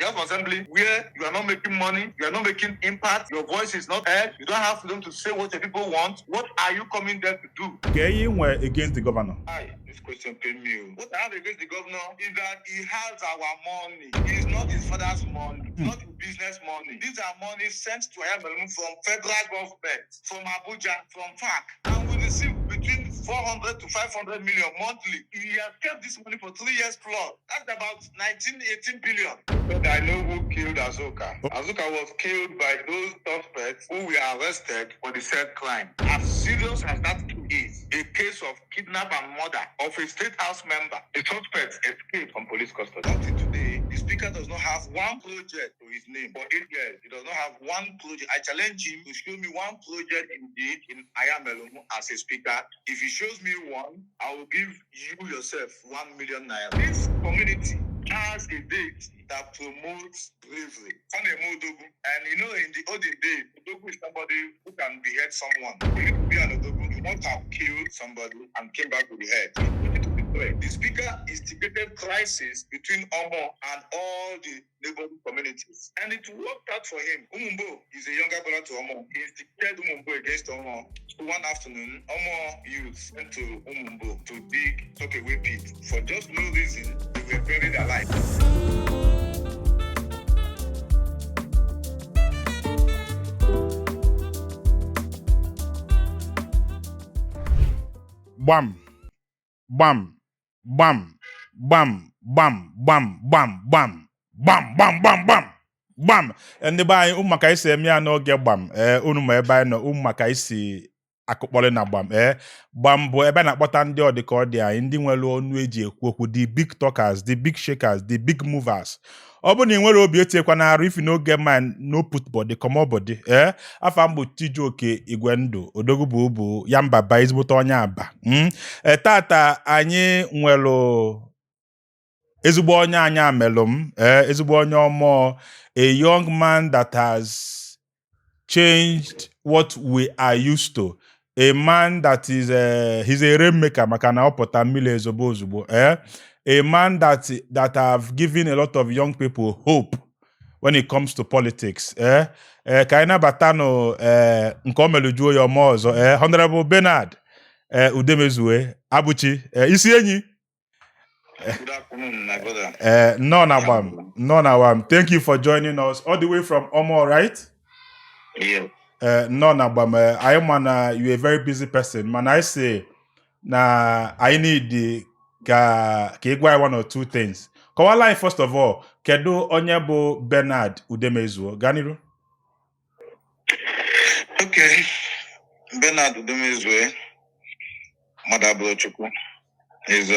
the House of Assembly where you are not making money, you are not making impact, your voice is not heard, you don't have freedom to say what the people want. What are you coming there to do? Against the governor. This question paid me. What I have against the governor is that he has our money. It's not his father's money. It's not his business money. These are money sent to Anyamelum from federal government, from Abuja, from FAC. And we receive between 400 to 500 million monthly. He has kept this money for 3 years plus. That's about 18 billion. But I know who killed Azuka. Azuka was killed by those suspects who were arrested for the said crime. As serious as that is, a case of kidnap and murder of a state house member. The suspects escaped from police custody. Until today, the speaker does not have one project to his name. For 8 years, he does not have one project. I challenge him to show me one project indeed in Anyamelum as a speaker. If he shows me one, I will give you yourself 1 million naira. This community has a date that promotes bravery. And you know, in the olden days, Odogu is somebody who can behead someone. For you to be an Odogu, you must have killed somebody and came back with the head. The speaker instigated crisis between Omor and all the neighboring communities. And it worked out for him. Umumbo is a younger brother to Omor. He instigated Umumbo against Omor. So one afternoon, Omor youth went to Umumbo to dig sockaway pit. For just no reason, they were buried alive. Bam, bam, bam, bam, bam, bam, bam, bam, bam, bam, bam, bam, bam. Ndị be anyị ụmụ maka isi eme ya n'oge gbam unu ma ebe anyị nọ ụmụ maka isi akụkpọrọ na gbam gbam bụ ebe na-akpọta ndị ọdịka ọ dị anyị ndị nwere ọnụ eji ekwu okwu, the big talkers, the big shakers, the big movers. Ọ bụ na ị nwere obi etiekwa n'arụ ifi n'oge man no put body come body afa mbụ Chijioke Igwendụ odogwu bụ ubu ya mbaba ezigbote onye aba tata anyị nwere ezigbo onye Anyamelum ezigbo onye Omor, a young man that has changed what we are used to, a man that is he's a rainmaker maka na ọpụta mmiri ezogbo ozugbo a man that have given a lot of young people hope when it comes to politics ka anyị nabata no nke o melujuo ya ọma ọzọ Honorable Bernard Udemezue Abuchi ISI Enyi. Good afternoon, my brother. None Awam. Thank you for joining us all the way from Omor, right? Yeah. None Awam. I am you're a very busy person. Man, I say, I need the one or two things. Kawala, first of all, kedu onye bụ Bernard Udemezue Ganiru? Okay. Bernard Udemezue Madabrochukwu is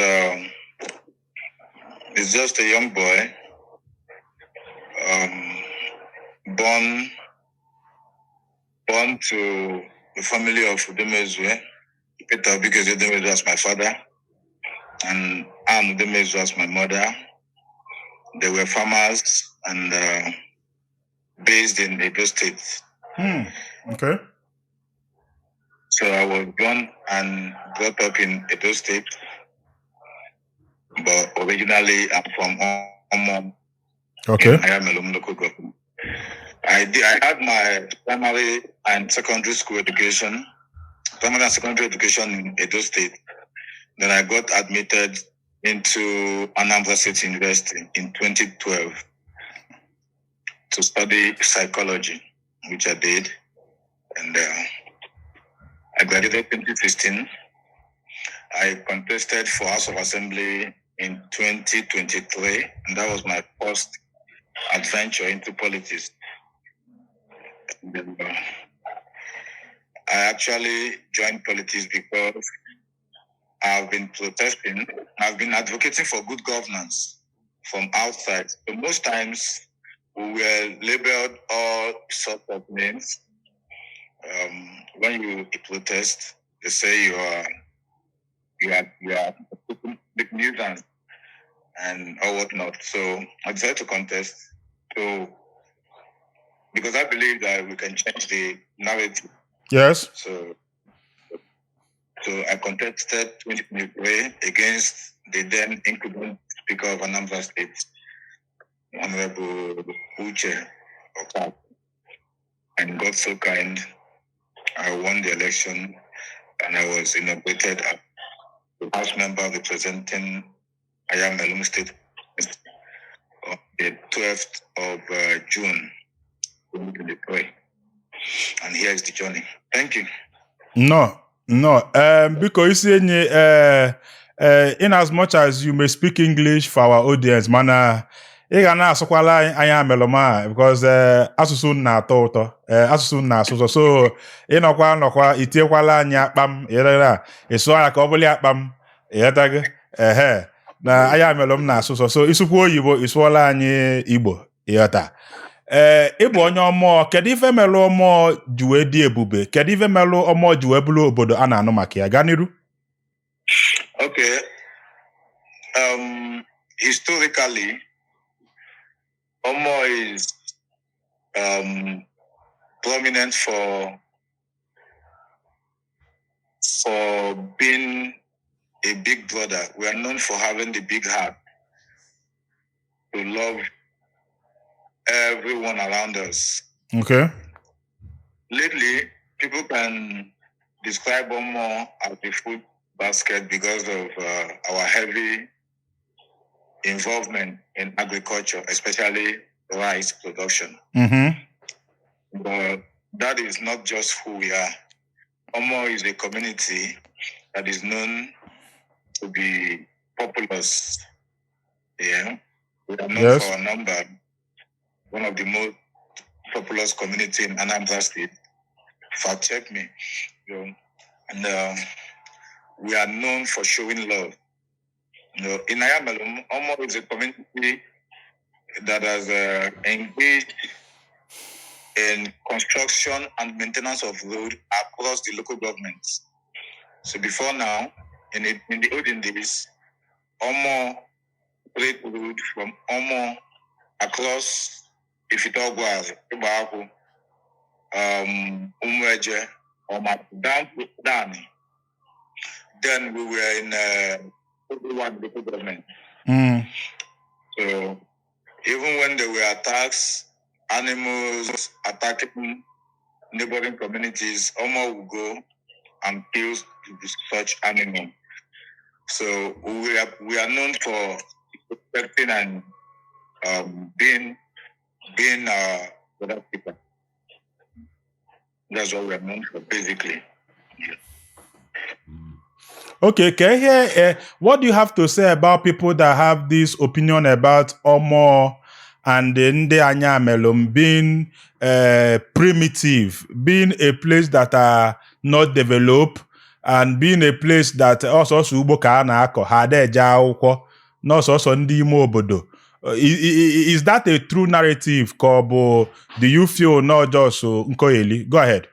just a young boy born to the family of Udemezue. Peter Obikeze Udemezue as my father, and Anne Udemezue as my mother. They were farmers and based in Edo State. Okay. So I was born and brought up in Edo State, but originally I'm from Omor. Okay. In Anyamelum local government. I had my primary and secondary school education, in Edo State. Then I got admitted into Anambra State University in 2012 to study psychology, which I did. And I graduated in 2015. I contested for House of Assembly in 2023, and that was my first adventure into politics. I actually joined politics because I've been protesting, I've been advocating for good governance from outside. So most times we were labeled all sorts of names. When you protest, they say you are big nuisance and or whatnot. So I decided to contest. So because I believe that we can change the narrative. Yes. So I contested 2023 against the then incumbent Speaker of Anambra State. Honorable Uche Okafor, and God so kind, I won the election and I was inaugurated as the House member representing Anyamelum State on the 12th of June 2023. And here is the journey. Thank you. No. Because ISI Enyi, in as much as you may speak English for our audience, mana ị ga na-asụkwala Anyamelum a because asụsụ na-atọ ụtọ, asụsụ na-asụsọ, so ịnọkwa itiekwala anyị akpam ịrara ịsụ ya ka ọ bụla akpam ịghọtago na Anyamelum na-asụsọ, so isukwu oyibo ịsụọla anyị Igbo ịghọta. Ịbụ onye Omor, kedu ife melụ Omor ji wee dị ebube? Kedu ife melụ Omor ji wee bụrụ obodo a na-anụ maka ya? Gaa n'iru. Okay. Historically, Omor is prominent for being a big brother. We are known for having the big heart to love everyone around us. Okay. Lately, people can describe Omor as the food basket because of our heavy involvement in agriculture, especially rice production. Mm-hmm. But that is not just who we are. Omor is a community that is known to be populous. Yeah, we are known for our number. One of the most populous community in Anambra State. Fact check me. And we are known for showing love. In Anyamelum, Omor is a community that has engaged in construction and maintenance of road across the local governments. So before now, in the olden days, Omor great road from Omor across Ifitogwa, Ibaku, Umweje, Omar, down to Dani. Then we were in local government. So even when there were attacks, animals attacking neighboring communities, Omor would go and kill such animals. So we are known for protecting and being people. That's what we are known for, basically. Okay, can I hear what do you have to say about people that have this opinion about Omor and the Anyamelum being primitive, being a place that are not developed, and being a place that also ugbo ka na-akọ ha adeje akwụkwọ n'ọsọsọ ndị ime obodo? Is that a true narrative, Kobo? Do you feel not just Nkoyeli? Go ahead.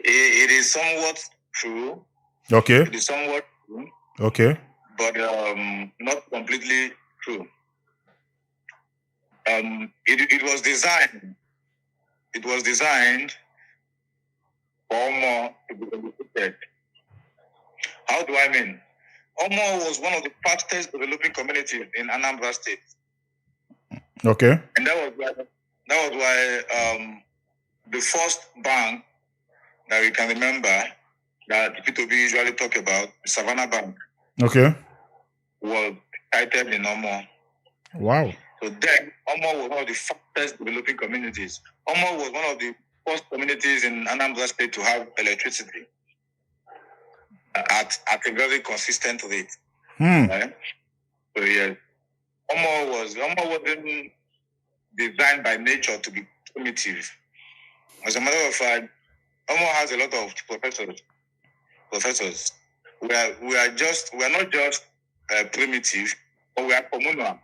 It is somewhat true. Okay. It is somewhat true. Okay. But not completely true. It was designed. It was designed for Omor to be developed. How do I mean? Omor was one of the fastest developing communities in Anambra State. Okay. And that was why the first bank that we can remember that P2B usually talk about, Savannah Bank. Okay. Was sited in Omor. Wow. So then, Omor was one of the fastest developing communities. Omor was one of the first communities in Anambra State to have electricity at a very consistent rate. Right? So yes, Omor wasn't designed by nature to be primitive. As a matter of fact, Omor has a lot of professors. We are not just primitive, but we are communal.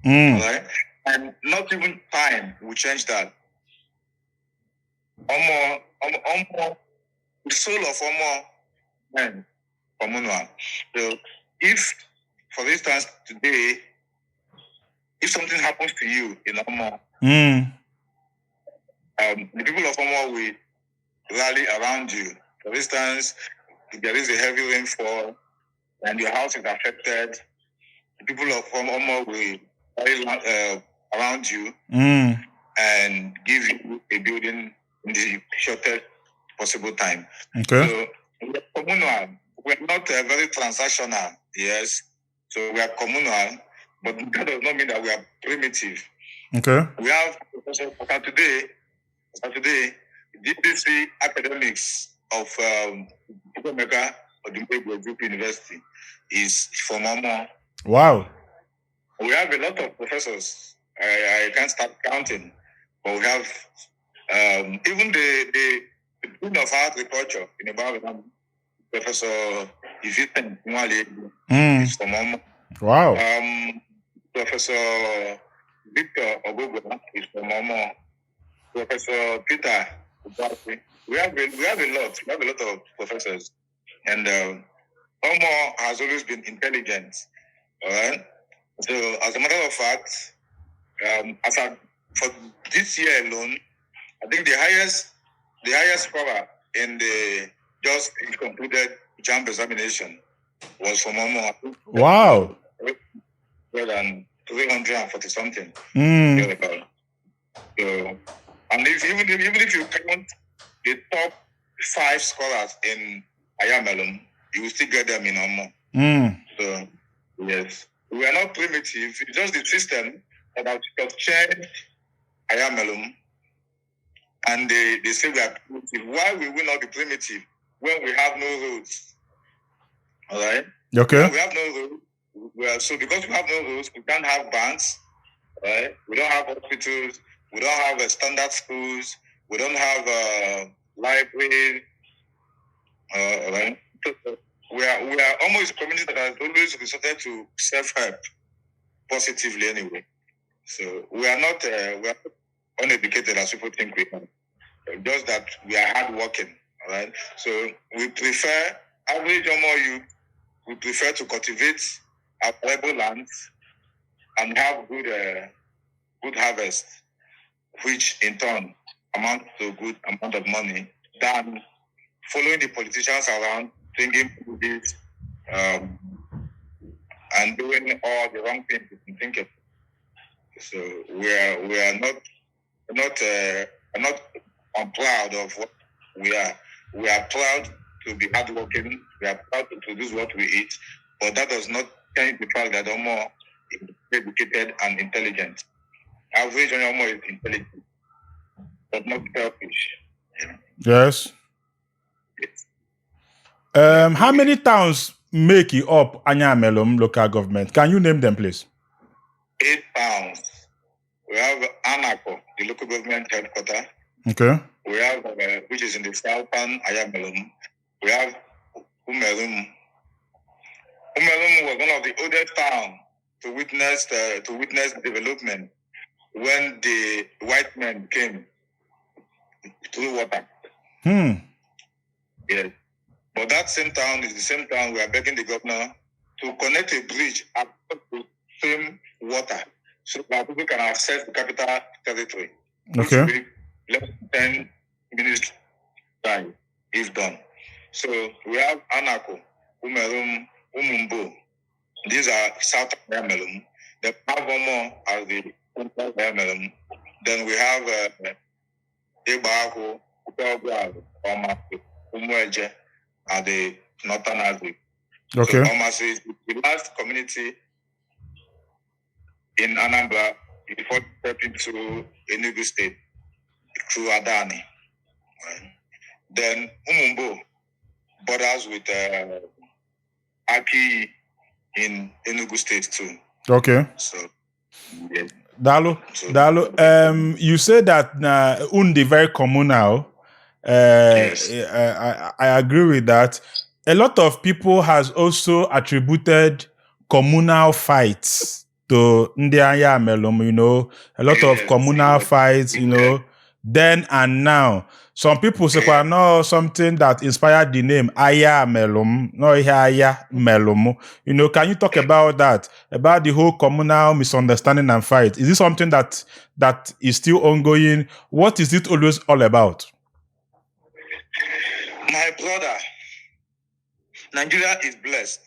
Right? And not even time will change that. Omor, the soul of Omor, man, communal. So if, for instance, today, if something happens to you in Omor, the people of Omor will rally around you. For instance, if there is a heavy rainfall and your house is affected, the people of Omor will around you and give you a building in the shortest possible time. Okay. So we're communal. We're not very transactional. Yes. So we are communal, but that does not mean that we are primitive. Okay. We have Saturday, DPC academics of Udemezue Group University is from Omor. Wow. We have a lot of professors. I can't start counting, but we have even the dean of agriculture in Ibadan, Professor Ivitan is from Omor. Wow. Professor Victor Ogogo is from Omor. Professor Peter, we have a lot of professors, and Omor has always been intelligent. All right. So, as a matter of fact, for this year alone, I think the highest scorer in the just concluded JAMB examination was from Omor. Wow. More than 340 something. So, and even if you count the top 5 scorers in Anyamelum, you will still get them in Omor. So, yes, we are not primitive. It's just the system that has changed Anyamelum, and they say we are primitive. Why will we not be primitive when we have no roads? All right. Okay. When we have no roads. So because we have no roads, we can't have banks. Right? We don't have hospitals. We don't have standard schools. We don't have libraries. Right? So we are almost a community that has always resorted to self-help positively anyway. So we are not uneducated as people think we are. Just that we are hardworking. All right. So we prefer average Omor youth. We prefer to cultivate our arable lands and have good harvest, which in turn amounts to a good amount of money, than following the politicians around, thinking this and doing all the wrong things you think of. So we are not proud of what we are. We are proud to be hardworking. We are proud to produce what we eat, but that does not change the fact that Omor is educated and intelligent. Average Omor is intelligent, but not selfish. Yes. How many towns make it up Anyamelum local government? Can you name them, please? 8 towns. We have Anako, the local government headquarters. Okay. We have, which is in the southern Anyamelum. We have Umerum. Umerum was one of the oldest towns to witness development when the white men came through water. Yes. But that same town is the same town we are begging the governor to connect a bridge across the same water so that people can access the capital territory. Okay. Which will be less than 10 minutes time if done. So we have Anako, Umerum, Umumbo. These are South Anyamelum. Then we have Omor as the Central Anyamelum. Then we have Ebaako, Upeobuaru, Omasi, Umueje, and the Northern Azuka. Okay. So Omasi is the last community in Anambra before stepping to Enugu State through Adani. Right? Then Umumbo borders with Aki in Enugu State too. Okay. So, yeah. Dalu, you say that Undi very communal. Yes. I agree with that. A lot of people has also attributed communal fights to Ndi Anyamelum, a lot of communal fights, then and now. Some people say, well, no, something that inspired the name Anyamelum, no Anyamelum. Can you talk about that? About the whole communal misunderstanding and fight? Is this something that is still ongoing? What is it always all about? My brother, Nigeria is blessed,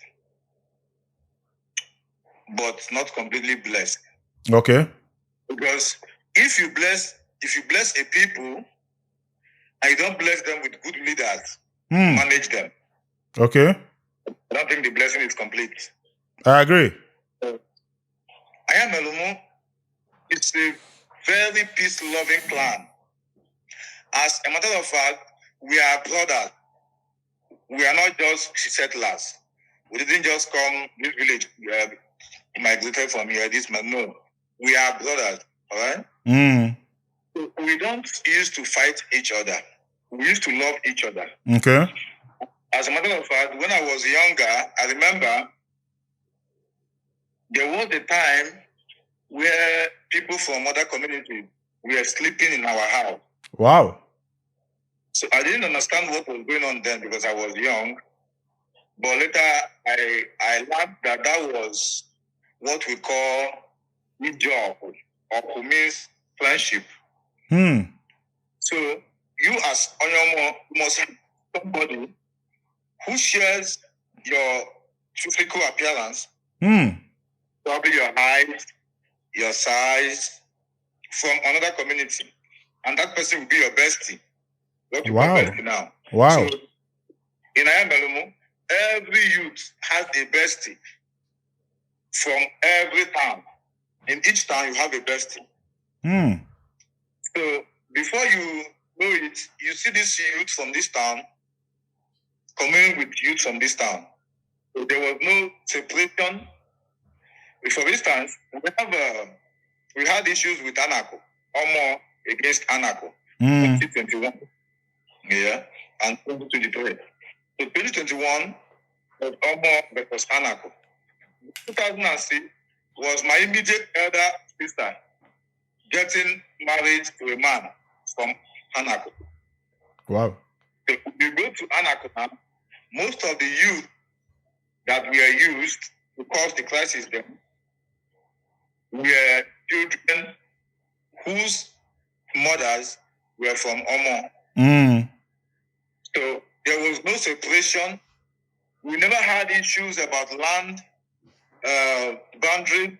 but not completely blessed. Okay. Because if you bless a people and you don't bless them with good leaders, manage them. Okay. I don't think the blessing is complete. I agree. Anyamelum is a very peace-loving clan. As a matter of fact, we are brothers. We are not just settlers. We didn't just come this village, migrated from here, this man. No. We are brothers, all right? We don't used to fight each other. We used to love each other. Okay. As a matter of fact, when I was younger, I remember there was a time where people from other communities were sleeping in our house. Wow. So I didn't understand what was going on then because I was young. But later I learned that was what we call job or means friendship. So you as Onyomo must have somebody who shares your physical appearance, probably your height, your size, from another community. And that person will be your bestie. What you call bestie now. Wow. So in Anyamelum, every youth has a bestie from every town. In each town, you have a bestie. So before you know it, you see this youth from this town communing with youth from this town. So there was no separation. For instance, we had issues with Anako, Omor against Anako, 2021, and 2023. So 2021 was Omor versus Anako. 2006 was my immediate elder sister getting married to a man from Anako. Wow. So if you go to Anako now, most of the youth that were used to cause the crisis then were children whose mothers were from Omor. So there was no separation. We never had issues about land boundary.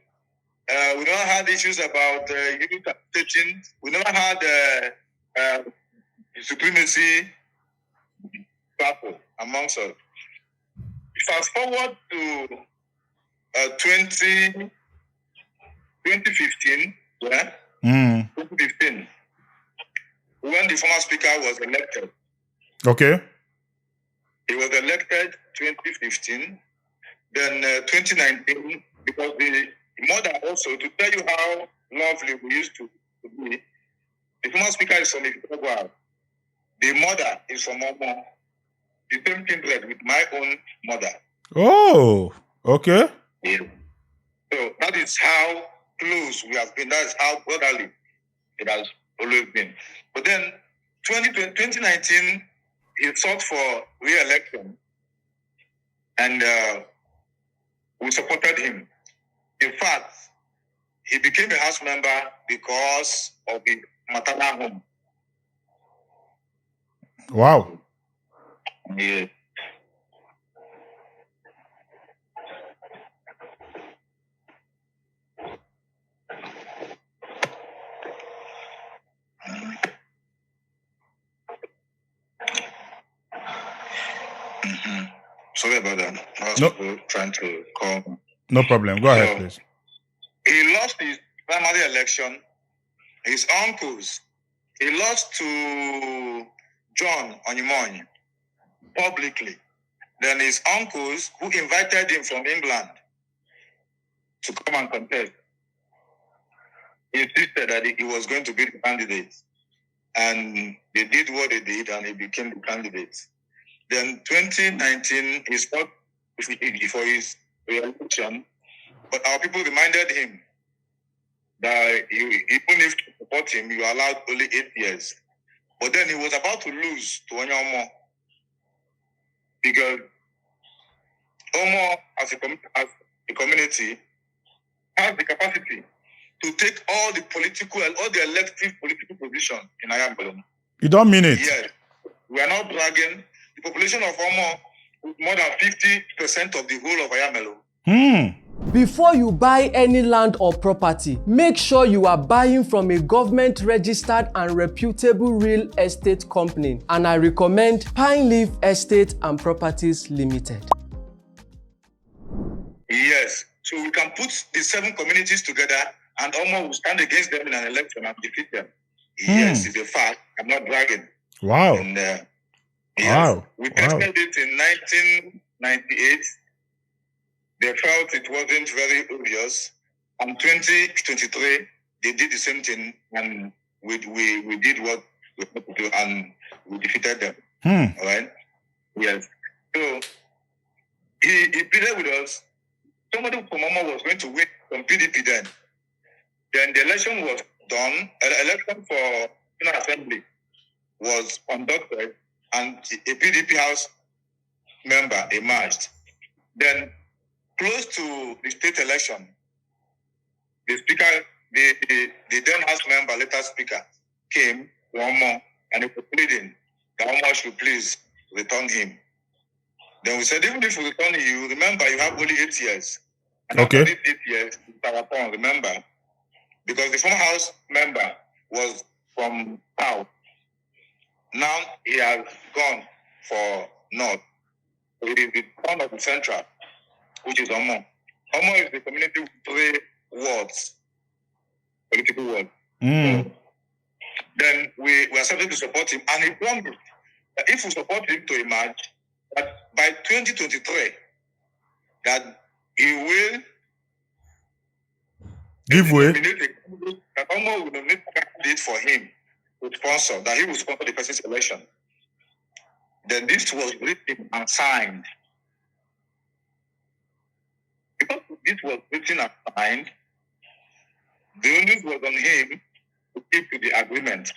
We never had issues about unit teaching. We never had supremacy battle amongst us. Fast forward to 2015, 2015, when the former speaker was elected. Okay. He was elected 2015. Then 2019, because the mother also, to tell you how lovely we used to be, the former speaker is from Ipogual. The mother is from Omor. The same kindred with my own mother. Oh, okay. Yeah. So that is how close we have been. That is how brotherly it has always been. But then 2019, he sought for re-election. And we supported him. In fact, he became a house member because of his maternal home. Wow. Yeah. Sorry about that. I was trying to call. No problem. Go ahead, please. He lost his primary election. His uncles. He lost to John Onymonyi publicly. Then his uncles, who invited him from England to come and contest, insisted that he was going to be the candidate. And they did what they did, and he became the candidate. Then 2019, he fought for his re-election, but our people reminded him that even if to support him, you are allowed only 8 years. But then he was about to lose to Omor because Omor, as a community, has the capacity to take all the elective political positions in Anyamelum. You don't mean it? Yes. We are not bragging. The population of Omor, more than 50% of the whole of Anyamelum, Before you buy any land or property, make sure you are buying from a government-registered and reputable real estate company, and I recommend Pine Leaf Estate and Properties Limited. Yes, so we can put the 7 communities together and Omor will stand against them in an election and defeat them. Yes, it's a fact. I'm not bragging. Wow. And, yes, Wow. we tested it in 1998. They felt it wasn't very obvious. And 2023, they did the same thing, and we did what we had to do, and we defeated them. All right? Yes. So he pleaded with us. Somebody from Omor was going to win from PDP then. Then the election was done. Election for National Assembly was conducted, and a PDP House member emerged. Then, close to the state election, the speaker, the then House member, later speaker, came to Omor and he was pleading that Omor should please return him. Then we said, even if we return you, remember you have only 8 years. And after these 8 years, it's our turn, remember. Because the former House member was from South. Now he has gone for North. So it is the turn of the Central, which is Omor. Omor is the community with 3 wards, political wards. So then we accepted to support him, and he promised that if we support him to emerge, that by 2023, that he will give way. That Omor will nominate a candidate for him to sponsor, that he will sponsor the person's election. Then this was written and signed. Because this was written and signed, the onus was on him to keep to the agreement.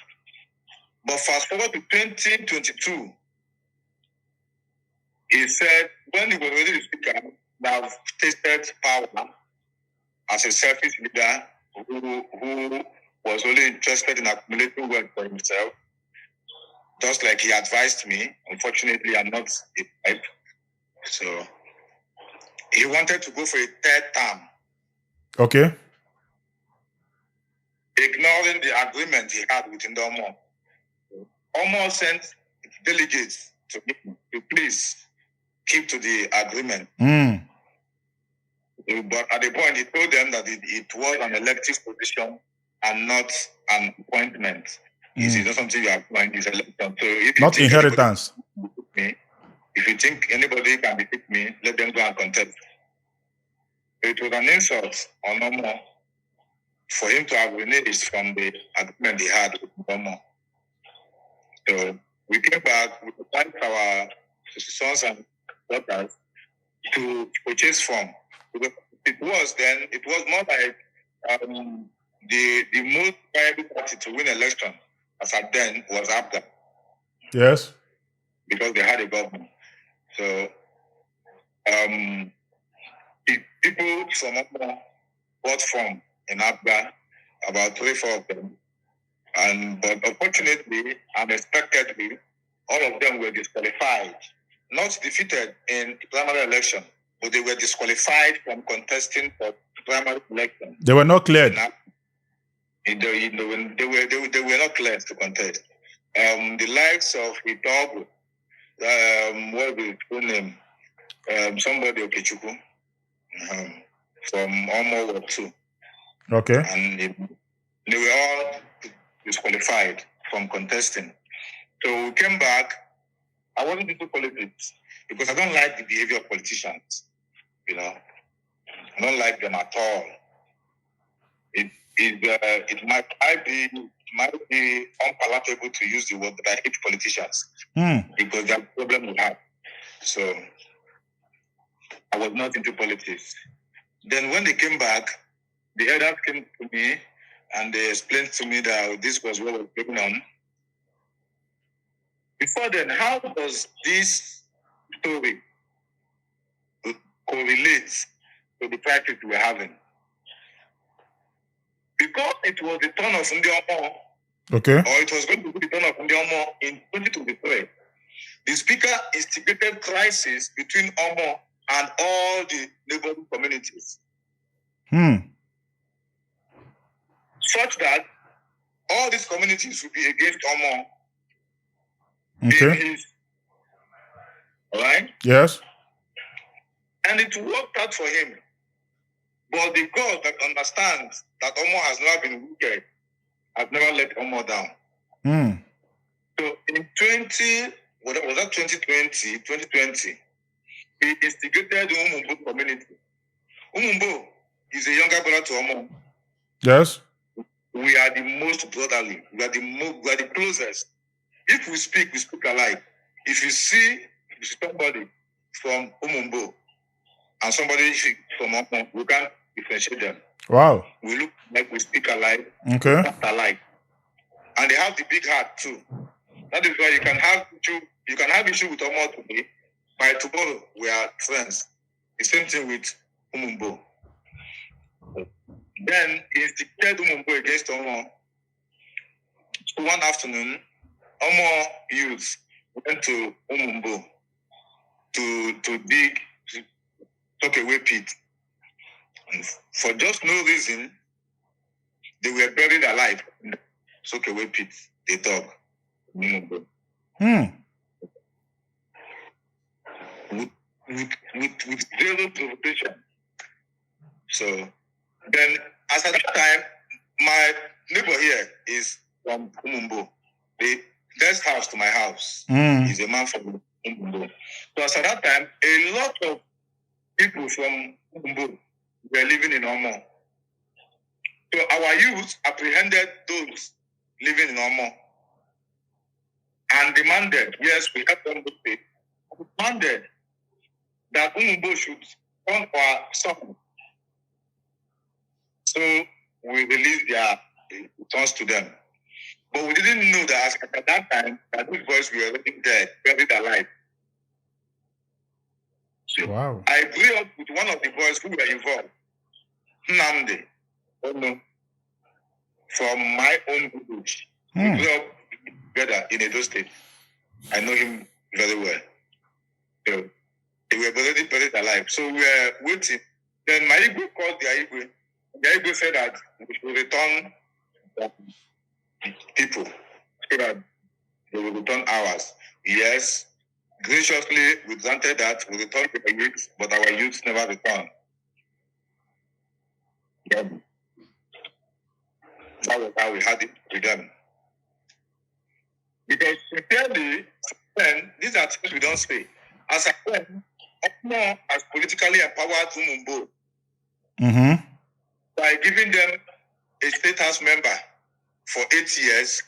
But fast forward to 2022, he said when he was ready to speak out, that tasted power as a selfish leader who was only interested in accumulating wealth for himself, just like he advised me. Unfortunately, I'm not a type. So he wanted to go for a 3rd term. Okay. Ignoring the agreement he had with Omor. Omor sent delegates to him to please keep to the agreement. But at the point, he told them that it was an elective position and not an appointment. It's not something you appoint, it's election. So if not inheritance. If you think anybody can defeat me, let them go and contest. It was an insult on Omor for him to have reneged from the agreement he had with Omor. So we came back, we thanked our sons and daughters to purchase form. It was more like the most viable party to win election as at then was ABGA. Yes. Because they had a government. So people from Omor bought form in ABGA, about 3-4 of them. But unfortunately, unexpectedly, all of them were disqualified. Not defeated in the primary election, but they were disqualified from contesting for primary election. They were not cleared. They were not cleared to contest. The likes of Itobu, what was his full name? Somebody Okechukwu, from Omor Ward 2. Okay. And they were all disqualified from contesting. So we came back. I wasn't into politics because I don't like the behavior of politicians. I don't like them at all. It might be unpalatable to use the word, but I hate politicians because that's the problem we have. So I was not into politics. Then when they came back, the elders came to me and they explained to me that this was what was going on. Before then, how does this story correlate to the practice we're having? Because it was the turn of Omor, okay, or it was going to be the turn of Omor in 2023, the speaker instigated crisis between Omor and all the neighboring communities. Such that all these communities will be against Omor. Okay. All right? Yes. And it worked out for him. But the God that understands that Omor has never been wicked has never let Omor down. So in 2020, he instigated the Umumbo community. Umumbo is a younger brother to Omor. Yes. We are the most brotherly. We are the closest. If we speak alike. If you see somebody from Umumbo and somebody from Omor, we can't differentiate them. Wow. We look like we speak alike. Okay. We act alike. And they have the big heart too. That is why you can have issue with Omor today. By tomorrow, we are friends. The same thing with Umumbo. Then he instigated Umumbo against Omor. So one afternoon, Omor youths went to Umumbo to dig soak-away pit. And for just no reason, they were buried alive in the soak-away pit they dug. Umumbo. With zero provocation. So then, as at that time, my neighbor here is from Umumbo. The next house to my house is a man from Umumbo. So as at that time, a lot of people from Umumbo were living in Omor. So our youth apprehended those living in Omor and demanded, yes, we have them to pay, demanded that Umumbo should come for our son. So we released their returns to them. But we didn't know that at that time that these boys were already dead, buried alive. So wow. I grew up with one of the boys who were involved, Nnamdi, from my own village. We grew up together in Edo State. I know him very well. So they were already buried alive. So we were waiting. Then my Igwe called the Igwe. The Igwe said that we should return people so that they will return ours. Yes, graciously we granted that we returned to the youth, but our youth never returned. Yeah. That was how we had it with them. Because sincerely, then these are things we don't say. As I said, Omor has politically empowered Umumbo by giving them a state house member for 8 years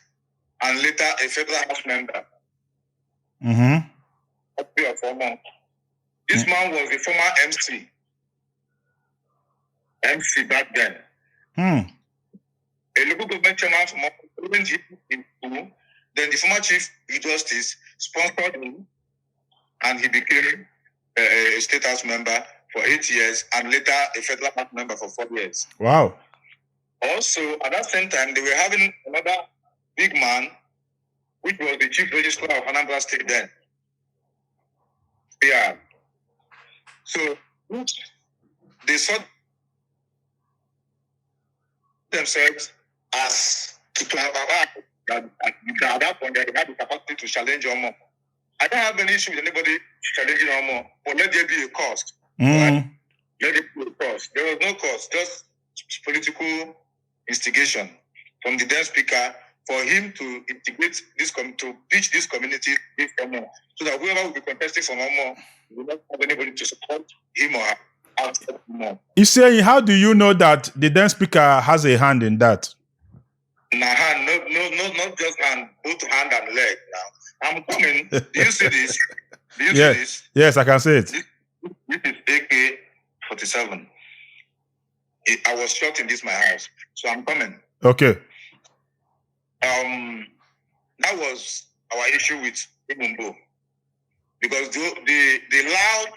and later a federal house member. This man was the former MC back then. A local government chairman from Omor, then the former chief justice sponsored him and he became a state house member for 8 years and later a federal house member for 4 years. Wow. Also, at that same time, they were having another big man, which was the chief registrar of Anambra State then. Yeah. So, they saw themselves as at that point, they had the capacity to challenge Omor. I don't have any issue with anybody challenging Omor, but let there be a cost. Right? Let there be a cost. There was no cost, just political instigation from the then speaker for him to integrate this, to pitch this community with Omor, so that whoever will be contesting from Omor will not have anybody to support him or her outside Omor. You say, how do you know that the then speaker has a hand in that? Hand, no, not just hand, both hand and leg. Now I'm coming. Do you see this? Do you see this? Yes, I can see it. This is AK-47. I was shot in this my house, so I'm coming. Okay. That was our issue with Umumbo, because the loud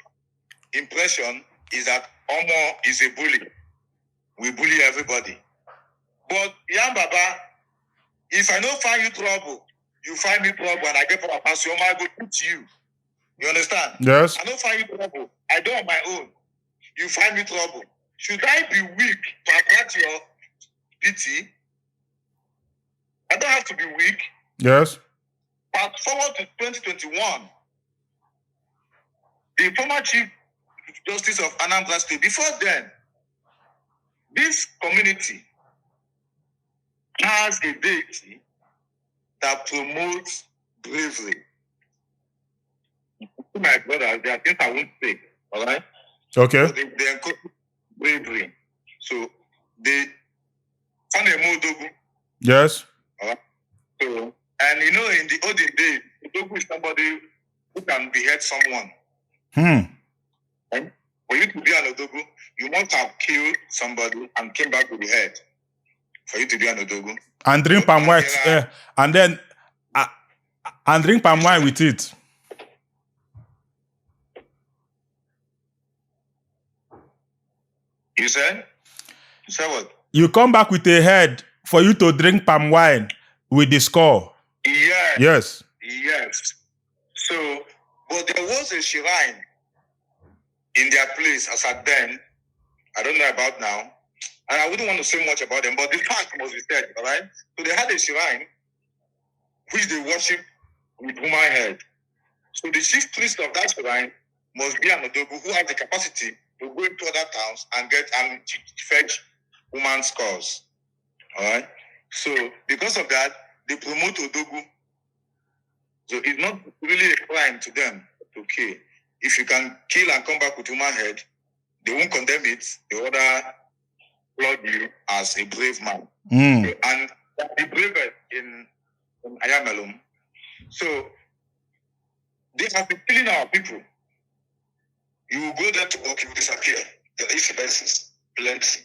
impression is that Omor is a bully. We bully everybody. But Yan Baba, if I don't find you trouble, you find me trouble and I get from a pastor, I go put you. You understand? Yes. I don't find you trouble. I do on my own. You find me trouble. Should I be weak to attract your pity? I don't have to be weak. Yes. But forward to 2021, the former Chief Justice of Anambra State, before then, this community has a deity that promotes bravery. My brother, there are things I won't say, all right? Okay. So they encourage bravery. So they found a Modogu. Yes. All right? So, and you know, in the olden days, Modogu is somebody who can behead someone. And for you to be an Odogu, you must have killed somebody and came back with the head. For you to be an Odogu. And drink palm wine, and then and drink palm wine with it. You said? You said what? You come back with a head for you to drink palm wine with the score. Yes. Yes. Yes. So, but there was a shrine in their place as at then. I don't know about now. And I wouldn't want to say much about them, but the fact must be said, all right? So they had a shrine which they worship with human head. So the chief priest of that shrine must be an Odogu who has the capacity to go into other towns and get and fetch human skulls. All right? So because of that, they promote Odogu. So it's not really a crime to them to kill. If you can kill and come back with human head, they won't condemn it. They rather applaud you as a brave man. So, and the bravest in Anyamelum. So they have been killing our people. You will go there to work, you will disappear. The incidences plenty.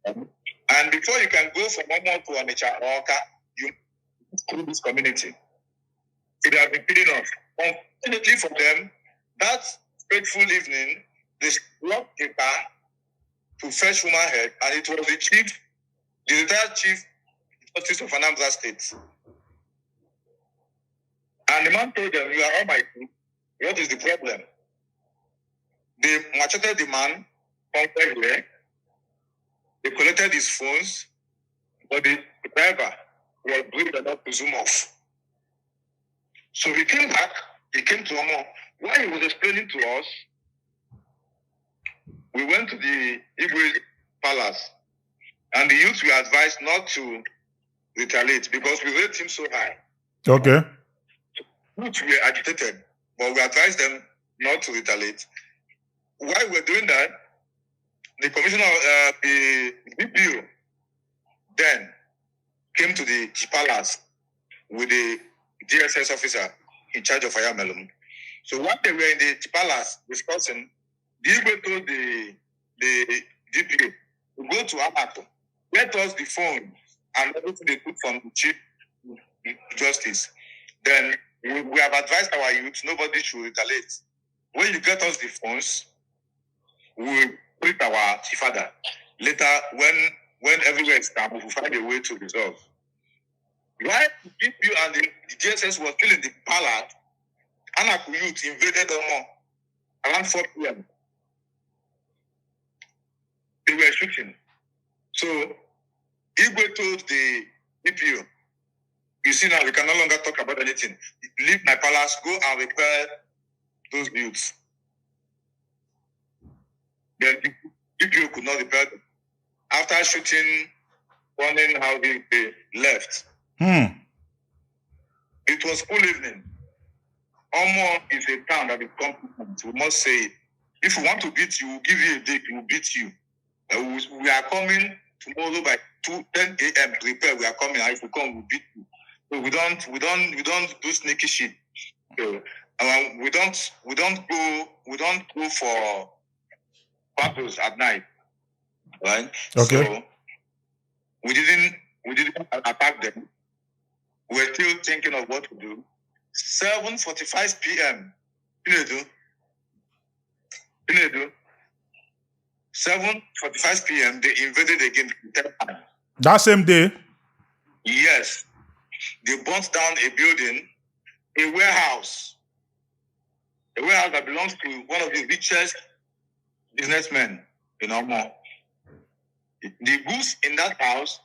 And before you can go from Omor to Onitsha or Oka, you through this community. So they have been killing us. Unfortunately for them, that fateful evening, they locked a car to fetch human head, and it was the retired Chief Justice of Anambra State. And the man told them, "You are all my people. What is the problem?" They macheted the man from everywhere. They collected his phones, but the driver was brave enough to zoom off. So he came back, he came to Omor. While he was explaining to us, we went to the Igwe Palace, and the youth were advised not to retaliate because we rate him so high. Okay. Youth were agitated, but we advised them not to retaliate. While we were doing that, the commissioner of the BPO then came to the palace with the DSS officer in charge of Anyamelum. So while they were in the palace discussing, the Igwe told the DPO to go to Amato, get us the phone and everything they took from the Chief Justice. Then we have advised our youth, nobody should retaliate. When you get us the phones, we will put our father. Later, when everywhere is calm, we will find a way to resolve. While the DPO and the DSS were still in the palace, Anaku youth invaded Omor around 4 p.m. They were shooting. So Igwe told the DPO, "You see now, we can no longer talk about anything. Leave my palace, go and repair those youths." Then the DPO could not repair them. After shooting, warning how they left. It was cool evening. Omor is a town that is competent. We must say it. If we want to beat you, we'll give you a date, we'll beat you. We are coming tomorrow by 10 a.m. Prepare, we are coming. If we come, we'll beat you. So we don't do sneaky shit. So we don't go for battles at night. Right? Okay. So we didn't attack them. We're still thinking of what to do. 7:45 p.m. Pinedu. 7:45 p.m. They invaded again. That same day? Yes. They burnt down a building, a warehouse. a warehouse that belongs to one of the richest businessmen in Omor. The goods in that house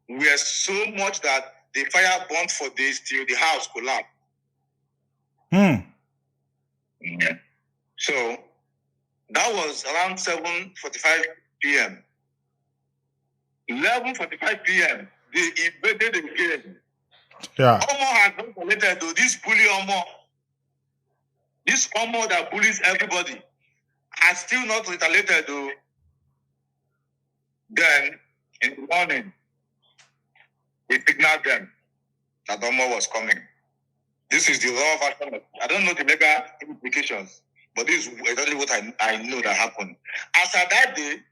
were so much that the fire burned for days till the house collapsed. Yeah. So that was around 7:45 p.m. 11:45 p.m. They invaded again. Yeah. Omor has not collected to this bully Omor. This Omor that bullies everybody has still not retaliated though. Then in the morning, they signaled them that Omor was coming. This is the raw version of it. I don't know the legal implications, but this is exactly what I know that happened. As at that day,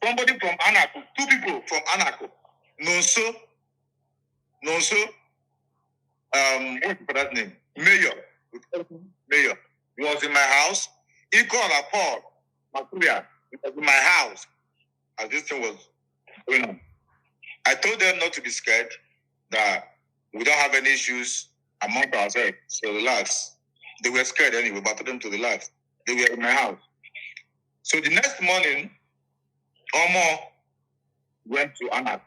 somebody from Anako, 2 people from Anako, Nonso, what's that name? Mayor. He was in my house. He called a Paul, Maturia. He was in my house as this thing was going on. I told them not to be scared, that we don't have any issues among ourselves, so relax. They were scared anyway, but I told them to relax. They were in my house. So the next morning, Omor went to Anak.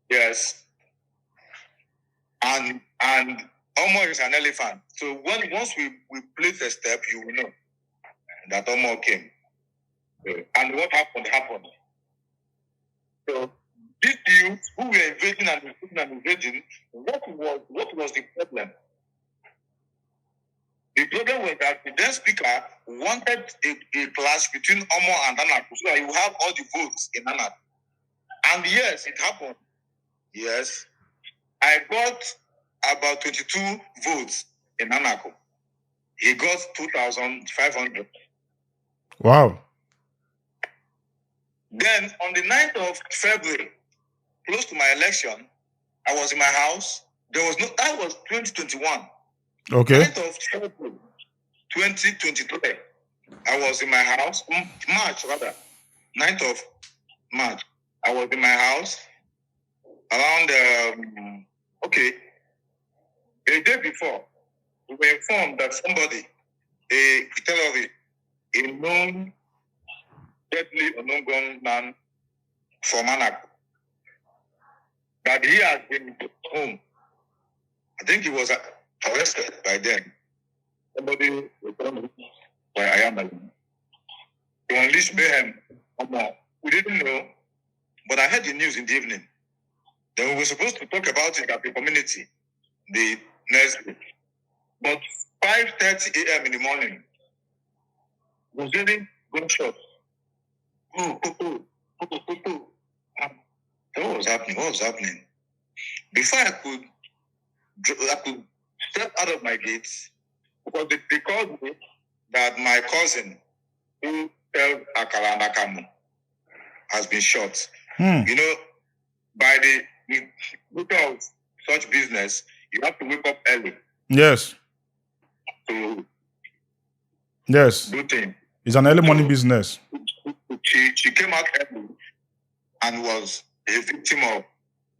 Yes. And Omor is an elephant. So once we place a step, you will know that Omor came. And what happened. So these youth who were invading and invading, what was the problem? The problem was that the then speaker wanted a clash between Omor and Anak, so that you have all the votes in Anak. And yes, it happened. Yes. I got about 22 votes in Anako. He got 2,500. Wow. Then on the 9th of February, close to my election, I was in my house. That was 2021. Okay. 9th of February, 2023. I was in my house, March rather. 9th of March. I was in my house around, a day before, we were informed that somebody, a terrorist, a known deadly unknown gunman from Anako, that he has been home. I think he was arrested by them. Somebody returned by Anyamelum to unleash mayhem. We didn't know, but I heard the news in the evening. Then we were supposed to talk about it at the community the next day. But 5:30 a.m. in the morning, was hearing gunshots. What was happening? Before I could step out of my gates, because they called me that my cousin, who held Akala and Akamu, has been shot. You know, by the nature of such business, you have to wake up early. Yes. To Yes. do things. It's an early morning business. She came out early and was a victim of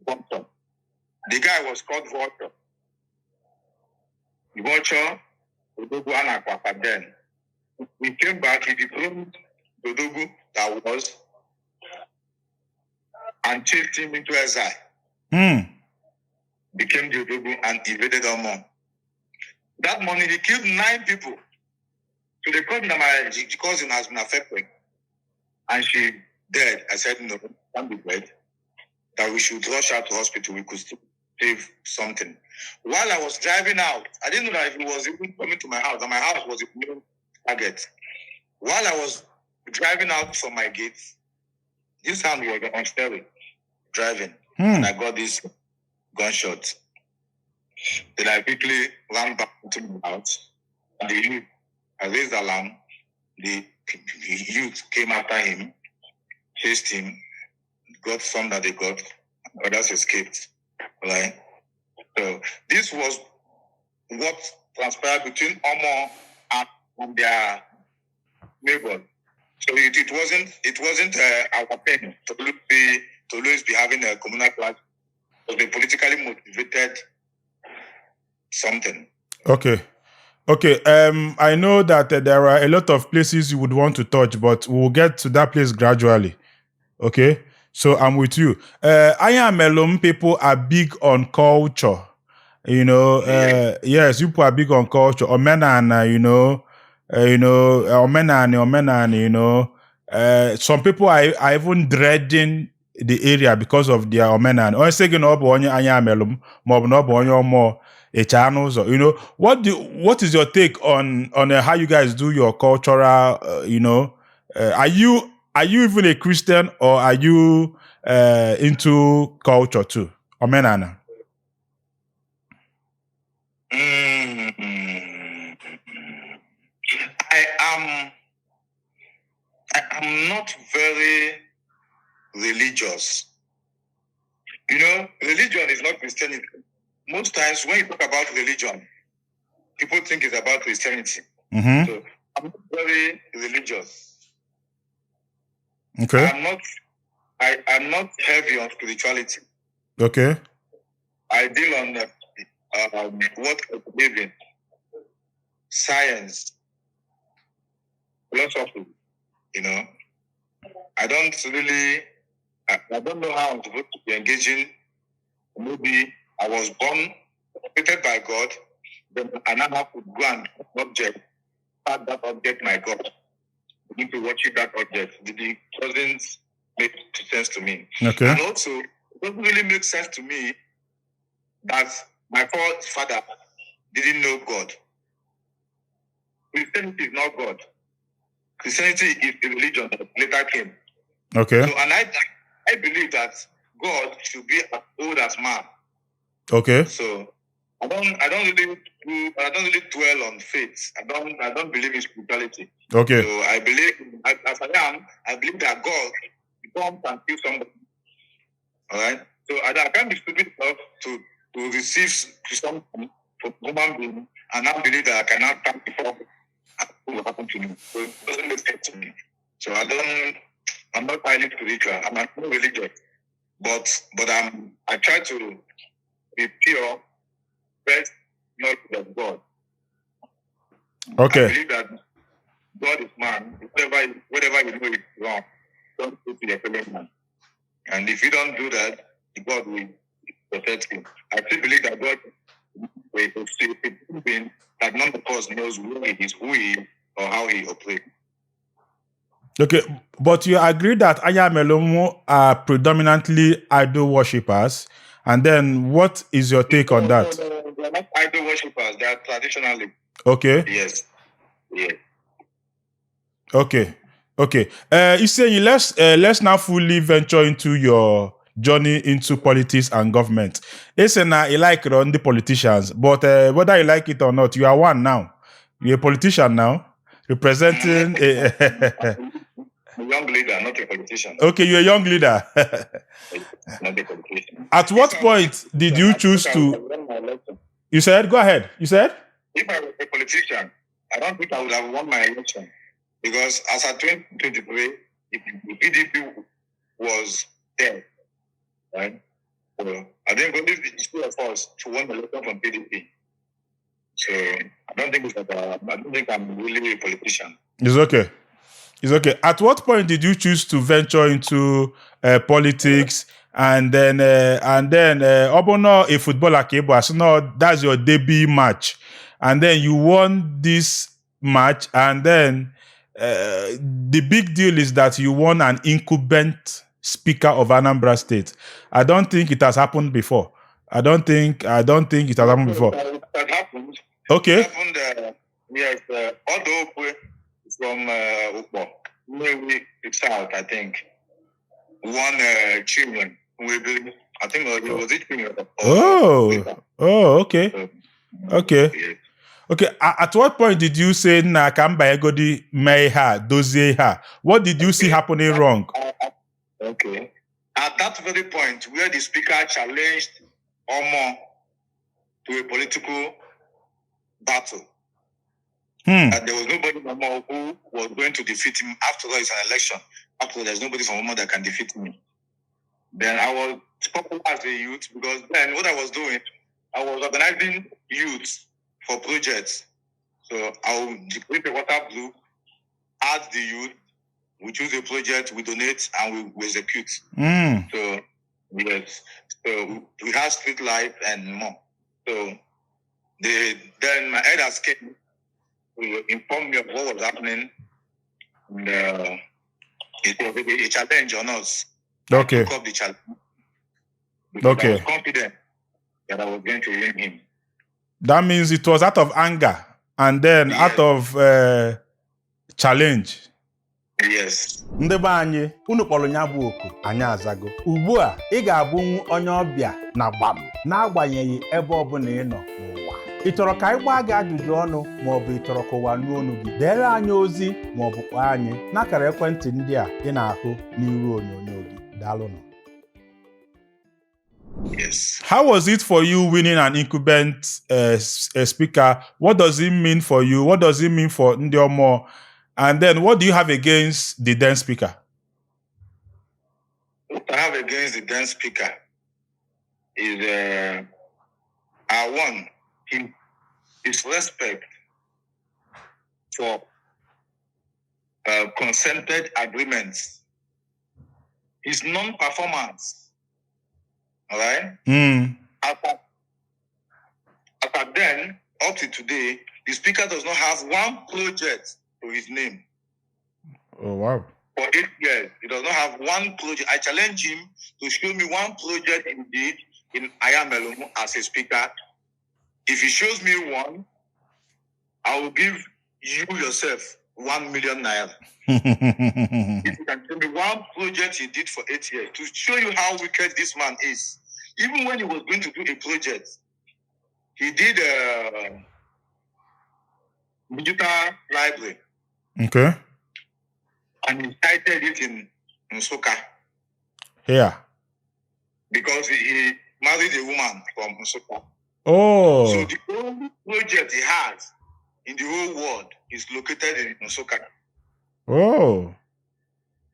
vulture. The guy was called Vulture. Vulture, Dodogu Anakwapa then. He came back, he dethroned Dodogu that was, and chased him into exile. Became Dodogu and invaded Omor. That morning, he killed 9 people. So they called me that my cousin has been affected. And she dead. I said, no, can't be dead. That we should rush out to hospital. We could still save something. While I was driving out, I didn't know that he was even coming to my house. And my house was a main target. While I was driving out from my gate, this hand was on steering, driving. And I got this gunshot. Then I quickly ran back into my house. And the youth, I raised the alarm. The youth came after him, chased him, got some that they got, others escaped. Right? So this was what transpired between Omor and their neighbor. So it wasn't our pain to always be having a communal clash. It was a politically motivated something. Okay. Okay, I know that there are a lot of places you would want to touch, but we'll get to that place gradually. Okay, so I'm with you. Anyamelum people are big on culture. Yes, people are big on culture. Omenana, omenani. Some people are even dreading the area because of their omenani. Onye sị gị na ọ bụ onye Anyamelum, ma ọ bụ na ọ bụ onye Omor, echa anụ ụzọ. What is your take on how you guys do your cultural? Are you even a Christian, or are you into culture too? Omenana. I'm not very religious. Religion is not Christianity. Most times when you talk about religion, people think it's about Christianity. Mm-hmm. So I'm not very religious. Okay. I'm not heavy on spirituality. Okay. I deal on what I believe in. Science, philosophy, I don't know how I'm supposed to be engaging. Maybe I was born, created by God, then I now have to go and object, part that object my God. I need to worship that object. It doesn't make sense to me. Okay. And also, it doesn't really make sense to me that my father didn't know God. Christianity is not God. Christianity is the religion that later came. Okay. So, and I believe that God should be as old as man. Okay. So I don't really dwell on faith. I don't believe in spirituality. Okay. So I believe, as I believe that God comes and kills somebody. All right. So I can't be stupid enough to receive something from human being and not believe that I cannot come before what will happen to me. So it doesn't make sense to me. So I'm not highly spiritual. I'm not religious. But I try to be pure, best knowledge of God. Okay. I believe that God is man. Whatever you do is wrong, don't go to your fellow man. And if you don't do that, God will protect you. I still believe that God will see being that none of us knows who he is, or how he operates. Okay, but you agree that Anyamelum are predominantly idol worshippers, and then what is your take on that? No, they're not idol worshippers. They are traditionally. Okay. Yes. Yeah. Okay. You say let's now fully venture into your journey into politics and government. It's you like run the politicians, but whether you like it or not, you are one now. You're a politician now, representing a young leader, not a politician. Okay, you're a young leader. Not a politician. At what point did you choose to? You said, go ahead. You said? If I was a politician, I don't think I would have won my election. Because as of 2023, the PDP was dead. Right? So I think only the two of us to win the election from PDP. So I don't think I'm really a politician. It's okay. At what point did you choose to venture into politics and then Obono a footballer cable? I said, no, that's your debut match, and then you won this match, and then the big deal is that you won an incumbent speaker of Anambra State. I don't think it has happened before. I don't think it has happened before. That happened. Okay. It happened. Yes. Although from Omor, maybe it's out. I think one children. I think it was it children. Okay. Okay. Okay. At what point did you say na kamba egodi may ha dozie ha? What did you see happening wrong? Okay. At that very point where the speaker challenged Omor to a political battle. And there was nobody from Omor who was going to defeat him. After all, it's an election. After all, there's nobody from Omor that can defeat me. Then I was popular as a youth because then what I was doing, I was organizing youth for projects. So I'll declare the water blue, add the youth, we choose a project, we donate, and we execute. So, yes. So we have street life and more. So then my elders came to inform me of what was happening. And it was a challenge on us. Okay. I took up the challenge. Because Okay. I was confident that I was going to win him. That means it was out of anger and then out of challenge. Yes. Ndị be anyị, unu kpọrọ ya bụ oku, anyị azago. Ugbu a, ị ga-abụ onye ọbịa na gbam, n'agbanyeghị ebe ọbụla ị nọ n'ụwa. Ị chọrọ ka anyị gbaa gị ajụjụ ọnụ maọbụ ị chọrọ ka ụwa nụ ọnụ gị? Deere anyị ozi maọbụ kpọọ anyị n'akara ekwentị ndị a ị na-ahụ n'iru onyonyo gị. Daalụnụ. Yes. How was it for you winning an incumbent speaker? What does it mean for you? What does it mean for Ndi Omor? And then what do you have against the then speaker? What I have against the then speaker is one, his respect for consented agreements, his non-performance. All right. After then, up to today, the speaker does not have one project to his name. Oh wow! For 8 years, he does not have one project. I challenge him to show me one project he did in Anyamelum as a speaker. If he shows me one, I will give you yourself 1 million naira. If you can tell me one project he did for 8 years to show you how wicked this man is. Even when he was going to do a project, he did a digital library. Okay. And he cited it in Azuka. Yeah. Because he married a woman from Azuka. Oh. So the only project he has in the whole world is located in Azuka. Oh.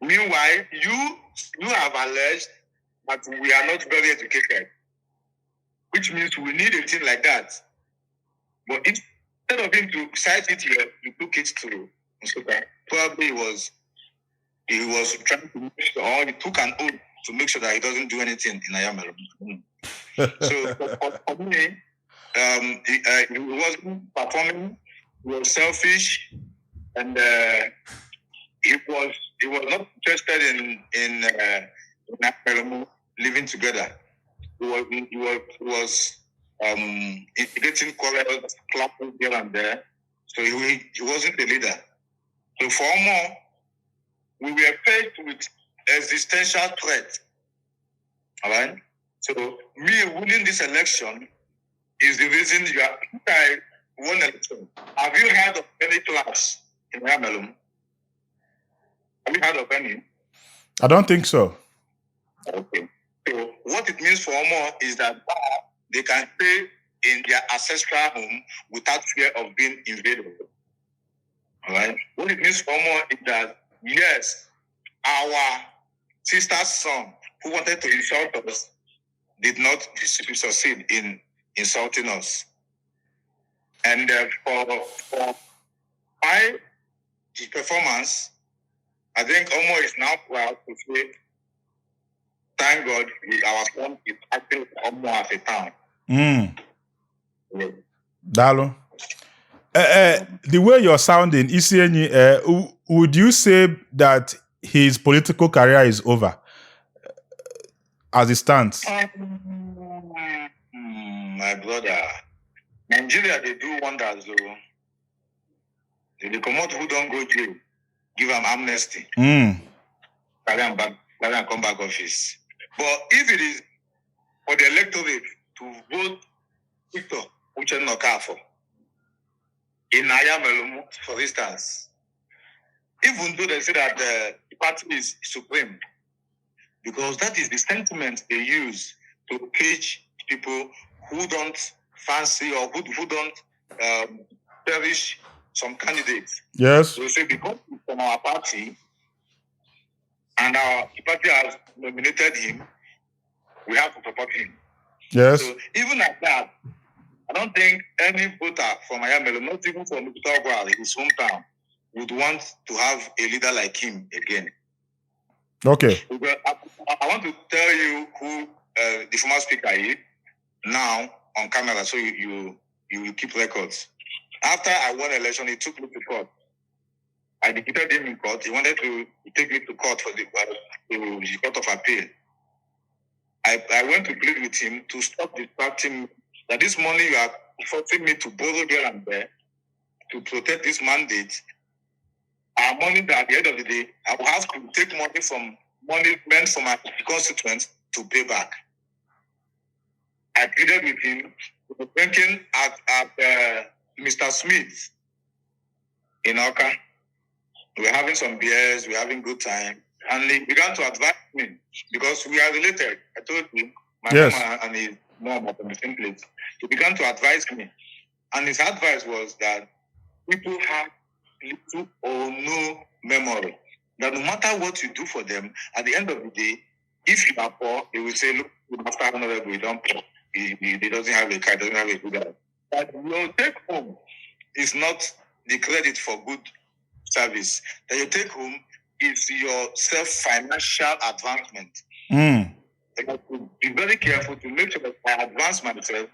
Meanwhile, you have alleged that we are not very educated, which means we need a thing like that. But instead of him to cite it here, he took it to Azuka. Probably he was trying to make sure, or he took an oath to make sure that he doesn't do anything in Anyamelum. So for me, he wasn't performing. He was selfish, and he was not interested in Anyamelum living together. He was instigating quarrels, clapping here and there. So he wasn't a leader. So for Omor, we were faced with existential threat. All right? So me winning this election is the reason I won election. Have you heard of any class in Anyamelum? Have you heard of any? I don't think so. Okay. So what it means for Omor is that they can stay in their ancestral home without fear of being invaded. All right? What it means for Omor is that, yes, our sister's son who wanted to insult us did not succeed in insulting us. And for my performance, I think Omor is now proud to say, thank God our son is acting Omor as a town. Yeah. Dalo. The way you're sounding, ISI Enyi, would you say that his political career is over as it stands? My brother, Nigeria, they do wonders. They come out who don't go jail, give them amnesty. Carry them come back office. But if it is for the electorate to vote Hon Uche Okafor in Anyamelum, for instance, even though they say that the party is supreme, because that is the sentiment they use to cage people who don't fancy or who don't cherish some candidates. Yes. So they say because he's from our party and our party has nominated him, we have to support him. Yes. So even like that, I don't think any voter from Anyamelum, not even from Utogwal, his hometown, would want to have a leader like him again. Okay. I want to tell you who the former speaker is now on camera, so you keep records. After I won election, he took me to court. I defeated him in court. He wanted to take me to court for the Court of Appeal. I went to plead with him to stop distracting me, that this money you are forcing me to borrow here and there to protect this mandate are money that at the end of the day, I will have to take money meant for my constituents to pay back. I pleaded with him. We were drinking at Mr. Smith in Oka. We were having some beers, we were having good time. And he began to advise me because we are related. I told him, my mom and his mom are from the same place. He began to advise me. And his advice was that people have little or no memory. That no matter what you do for them, at the end of the day, if you are poor, they will say, look, after another we don't poor. He doesn't have a car, doesn't have a good house. But your take home is not the credit for good service. That you take home is your self-financial advancement. I have to be very careful to make sure that I advance myself,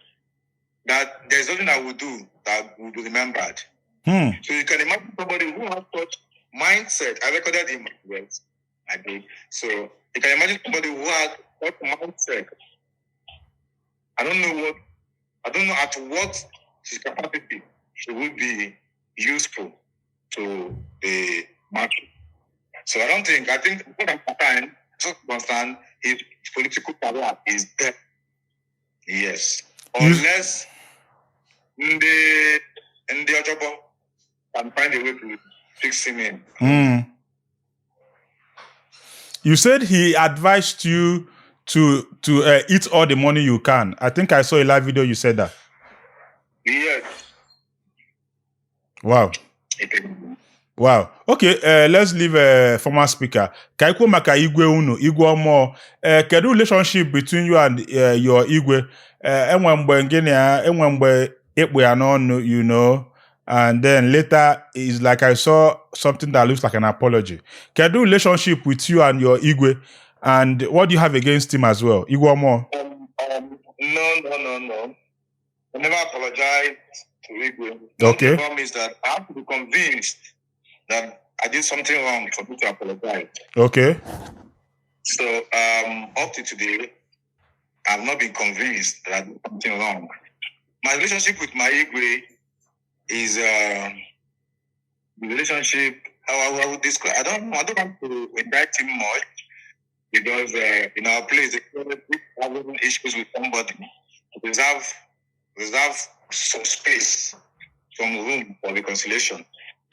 that there's nothing I will do that will be remembered. So you can imagine somebody who has such mindset. I recorded him words. I did. So you can imagine somebody who has such mindset. I don't know at what his capacity he will be useful to the market. So I think at that time, so understand his political career is dead. Yes. Unless the Ojobo can find a way to fix him in. You said he advised you to eat all the money you can. I think I saw a live video you said that. Yes. Wow. Wow. Okay, let's leave former speaker. Kaikwo maka igwe unu, igwe Omor. Kedu relationship between you and your igwe? Enwe mgbe ngene ya, enwe mgbe ekpo ya n'ọnụ, you know, and then later is like I saw something that looks like an apology. Kedu relationship with you and your igwe, and what do you have against him as well, Igwe Omor? No. I never apologized to Igwe. Okay. The problem is that I have to be convinced that I did something wrong for me to apologize. Okay. So up to today, I've not been convinced that I did something wrong. My relationship with my Igwe is the relationship. How I would describe. I don't want to indict him much because in our place, if having issues with somebody, reserve some space, some room for reconciliation.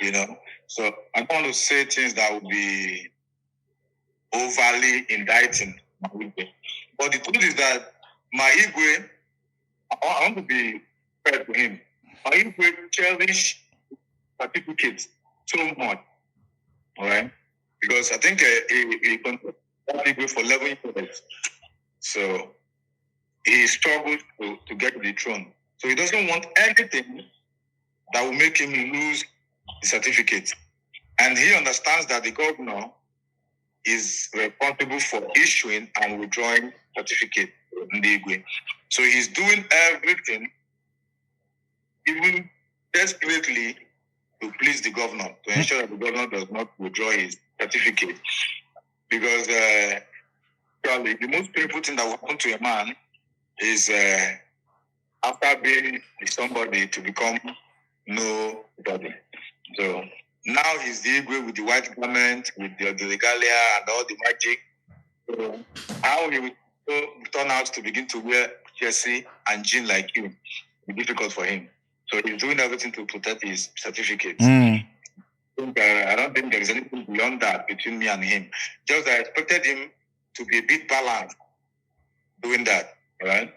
You know, so I don't want to say things that would be overly indicting my Igwe. But the truth is that my Igwe, I want to be fair to him. My Igwe cherish certificates so much, all right? Because I think he contested that Igwe for 11 years. So he struggles to get to the throne. So he doesn't want anything that will make him lose the certificate. And he understands that the governor is responsible for issuing and withdrawing certificate in the Igwe. So he's doing everything, even desperately, to please the governor, to ensure that the governor does not withdraw his certificate. Because probably the most painful thing that will happen to a man is after being somebody to become nobody. So now he's the Igwe with the white garment, with the regalia and all the magic. So how he will turn out to begin to wear jersey and jean like you will be difficult for him. So he's doing everything to protect his certificate. I don't think there is anything beyond that between me and him. Just I expected him to be a bit balanced doing that, right?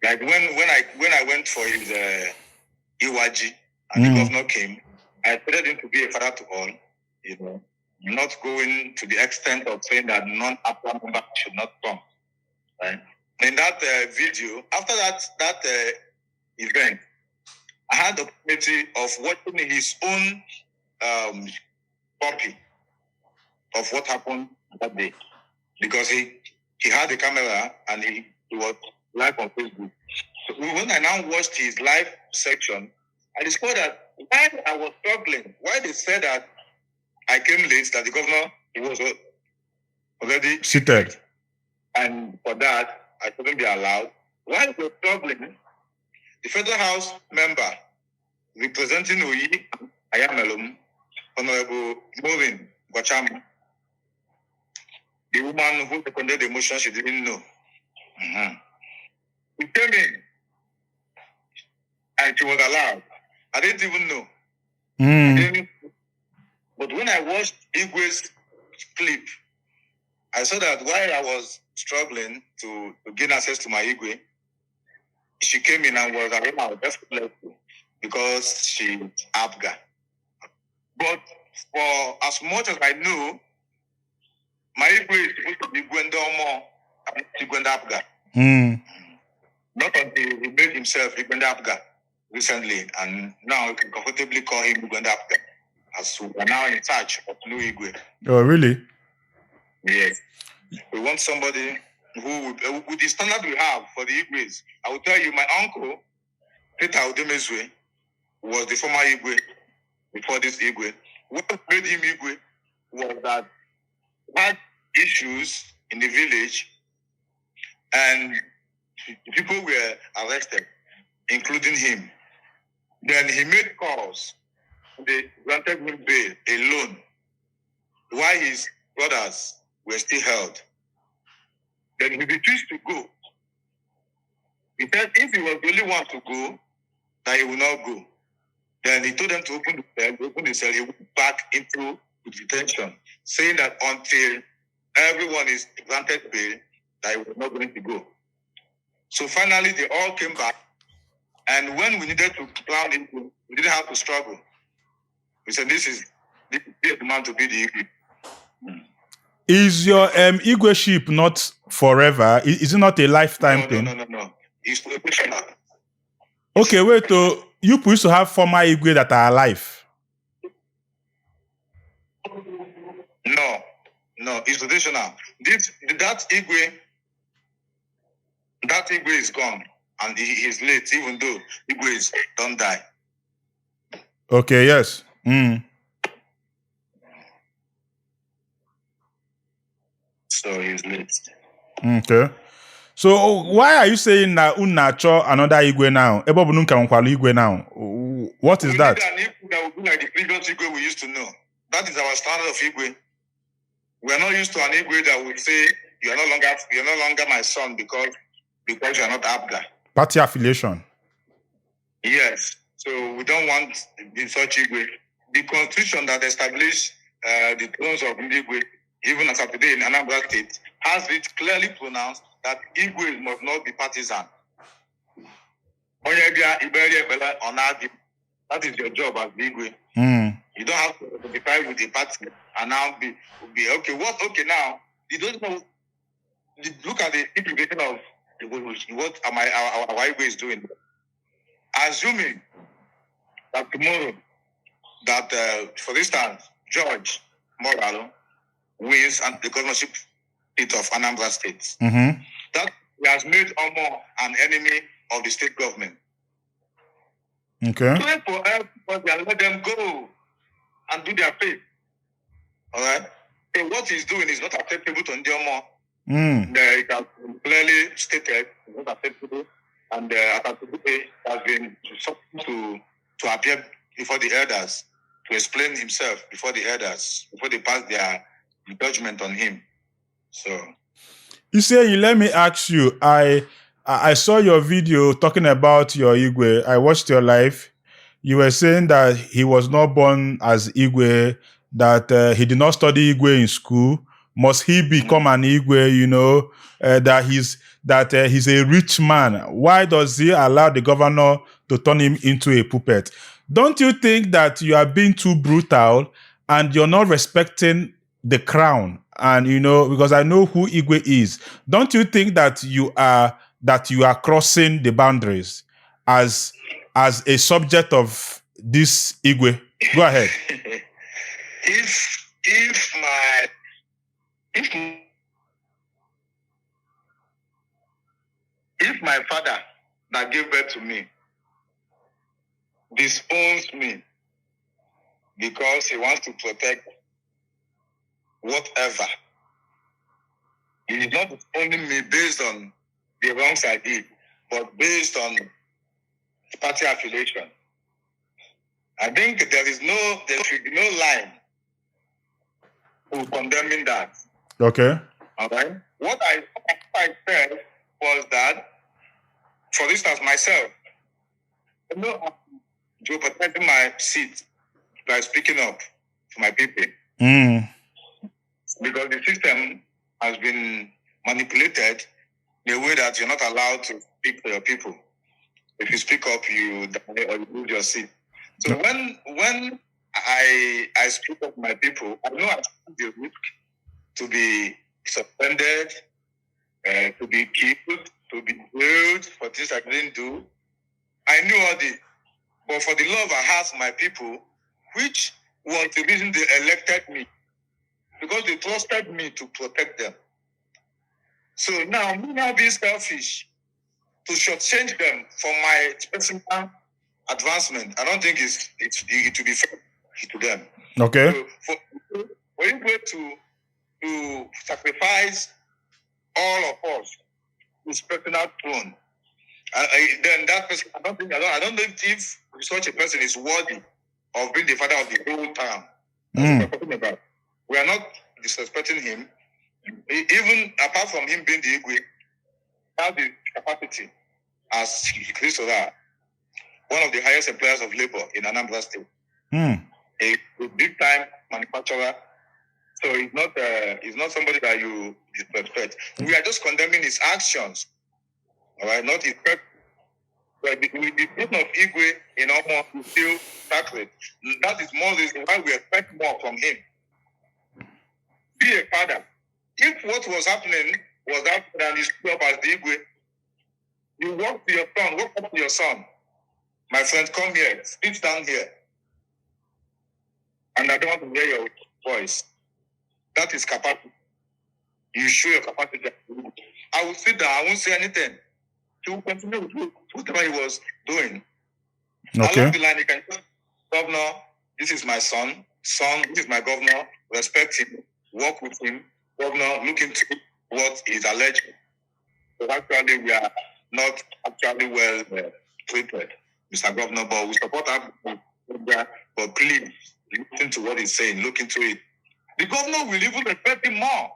Like when I went for his Iwaji and the governor came, I expected him to be a father to all, you know, not going to the extent of saying that non-Afro member should not come, right? In that video, after that event, I had the opportunity of watching his own copy of what happened that day, because he had a camera and he was live on Facebook. So when I now watched his live section, I discovered that why I was struggling, why they said that I came late, that the governor, he was already seated, and for that I couldn't be allowed. Why they were struggling, the Federal House member representing Oyi Anyamelum, Honorable Maureen Gwacham, the woman who seconded the motion, she didn't know. He came in and she was allowed. I didn't even know. But when I watched Igwe's clip, I saw that while I was struggling to gain access to my Igwe, she came in and was allowed definitely because she's Abga. But for as much as I know, my Igwe is supposed to be Gwenda Omor and Gwenda Abga. Not until he made himself Gwenda Abga recently, and now we can comfortably call him Gwenda Abga, as we are now in search of new Igwe. Oh, really? Yes. We want somebody who, with the standard we have for the Igwes, I will tell you, my uncle, Peter Udemezue, was the former Igwe before this Igwe. What made him Igwe was that he had issues in the village and people were arrested, including him. Then he made calls. They granted him bail alone while his brothers were still held. Then he refused to go. He said if he was the only one to go, that he would not go. Then he told them to open the cell, he went back into detention, saying that until everyone is granted bail, that he was not going to go. So finally, they all came back. And when we needed to plan it, we didn't have to struggle. We said, this is the man to be the Igwe. Is your Igweship not forever? Is it not a lifetime thing? No. It's professional. Okay, wait. You used to have former Igwe that are alive. No, it's traditional. That Igwe is gone, and he is late, even though Igwe don't die. Okay, yes. So he's late. Okay. So why are you saying that unacho another Igwe now? Igwe now. What is that? We need an Igwe that will be like the previous Igwe we used to know. That is our standard of Igwe. We are not used to an Igwe that will say you are no longer my son because you are not Abga. Party affiliation. Yes. So we don't want such Igwe. The constitution that established the thrones of Igwe, even as of today in Anambra State, has it clearly pronounced that Igwe must not be partisan. That is your job as Igwe. You don't have to identify with the party and now be okay. Okay now? You don't know. Look at the implication of what our Igwe is doing. Assuming that tomorrow, that for instance, George Moralo wins the governorship seat of Anambra State. That he has made Omor an enemy of the state government. Okay. Pray for everybody and let them go and do their faith. All right. So what he's doing is not acceptable to Omor. It has been clearly stated it's not acceptable, and accountability has been to appear before the elders to explain himself before the elders before they pass their judgment on him. So. You say, let me ask you, I saw your video talking about your Igwe. I watched your live. You were saying that he was not born as Igwe, that he did not study Igwe in school. Must he become an Igwe, that he's a rich man? Why does he allow the governor to turn him into a puppet? Don't you think that you are being too brutal and you're not respecting the crown? And because I know who Igwe is, don't you think that you are crossing the boundaries? as a subject of this Igwe? Go ahead. if my father that gave birth to me disowns me because he wants to protect whatever, he is not disowning me based on the wrongs I did, but based on party affiliation. I think there should be no line to condemning that. Okay. All right. What I said was that, for instance, myself, jeopardizing my seat by speaking up to my people. Because the system has been manipulated in a way that you're not allowed to speak for your people. If you speak up, you die or you lose your seat. So when I speak up to my people, I know I take the risk to be suspended, to be killed, to be jailed for things I didn't do. I knew all this. But for the love I have for my people, which was the reason they elected me, because they trusted me to protect them. So now, me now being selfish, to shortchange them for my personal advancement, I don't think it will be fair to them. Okay. So for you to sacrifice all of us his personal throne, then that person, I don't know if such a person is worthy of being the father of the whole town. That's what we're talking about. We are not disrespecting him. Even apart from him being the Igwe, he has the capacity as Christopher, one of the highest employers of labor in Anambra State. A big time manufacturer. So he's not somebody that you disrespect. We are just condemning his actions. All right, not his purpose. But the name of Igwe in Omor is still sacred. That is more reason why we expect more from him. Be a father. If what was happening was that and he stood up as the Igwe, you walk up to your son. My friend, come here, sit down here. And I don't want to hear your voice. That is capacity. You show your capacity. I will sit down, I won't say anything. He will continue with whatever he was doing. Okay. Along the line, he can say, Governor, this is my son. Son, this is my governor. Respect him. Work with him. Governor, look into what is alleged. So actually, we are not actually well treated, Mr. Governor, but we support our but please, listen to what he's saying. Look into it. The governor will even respect him more.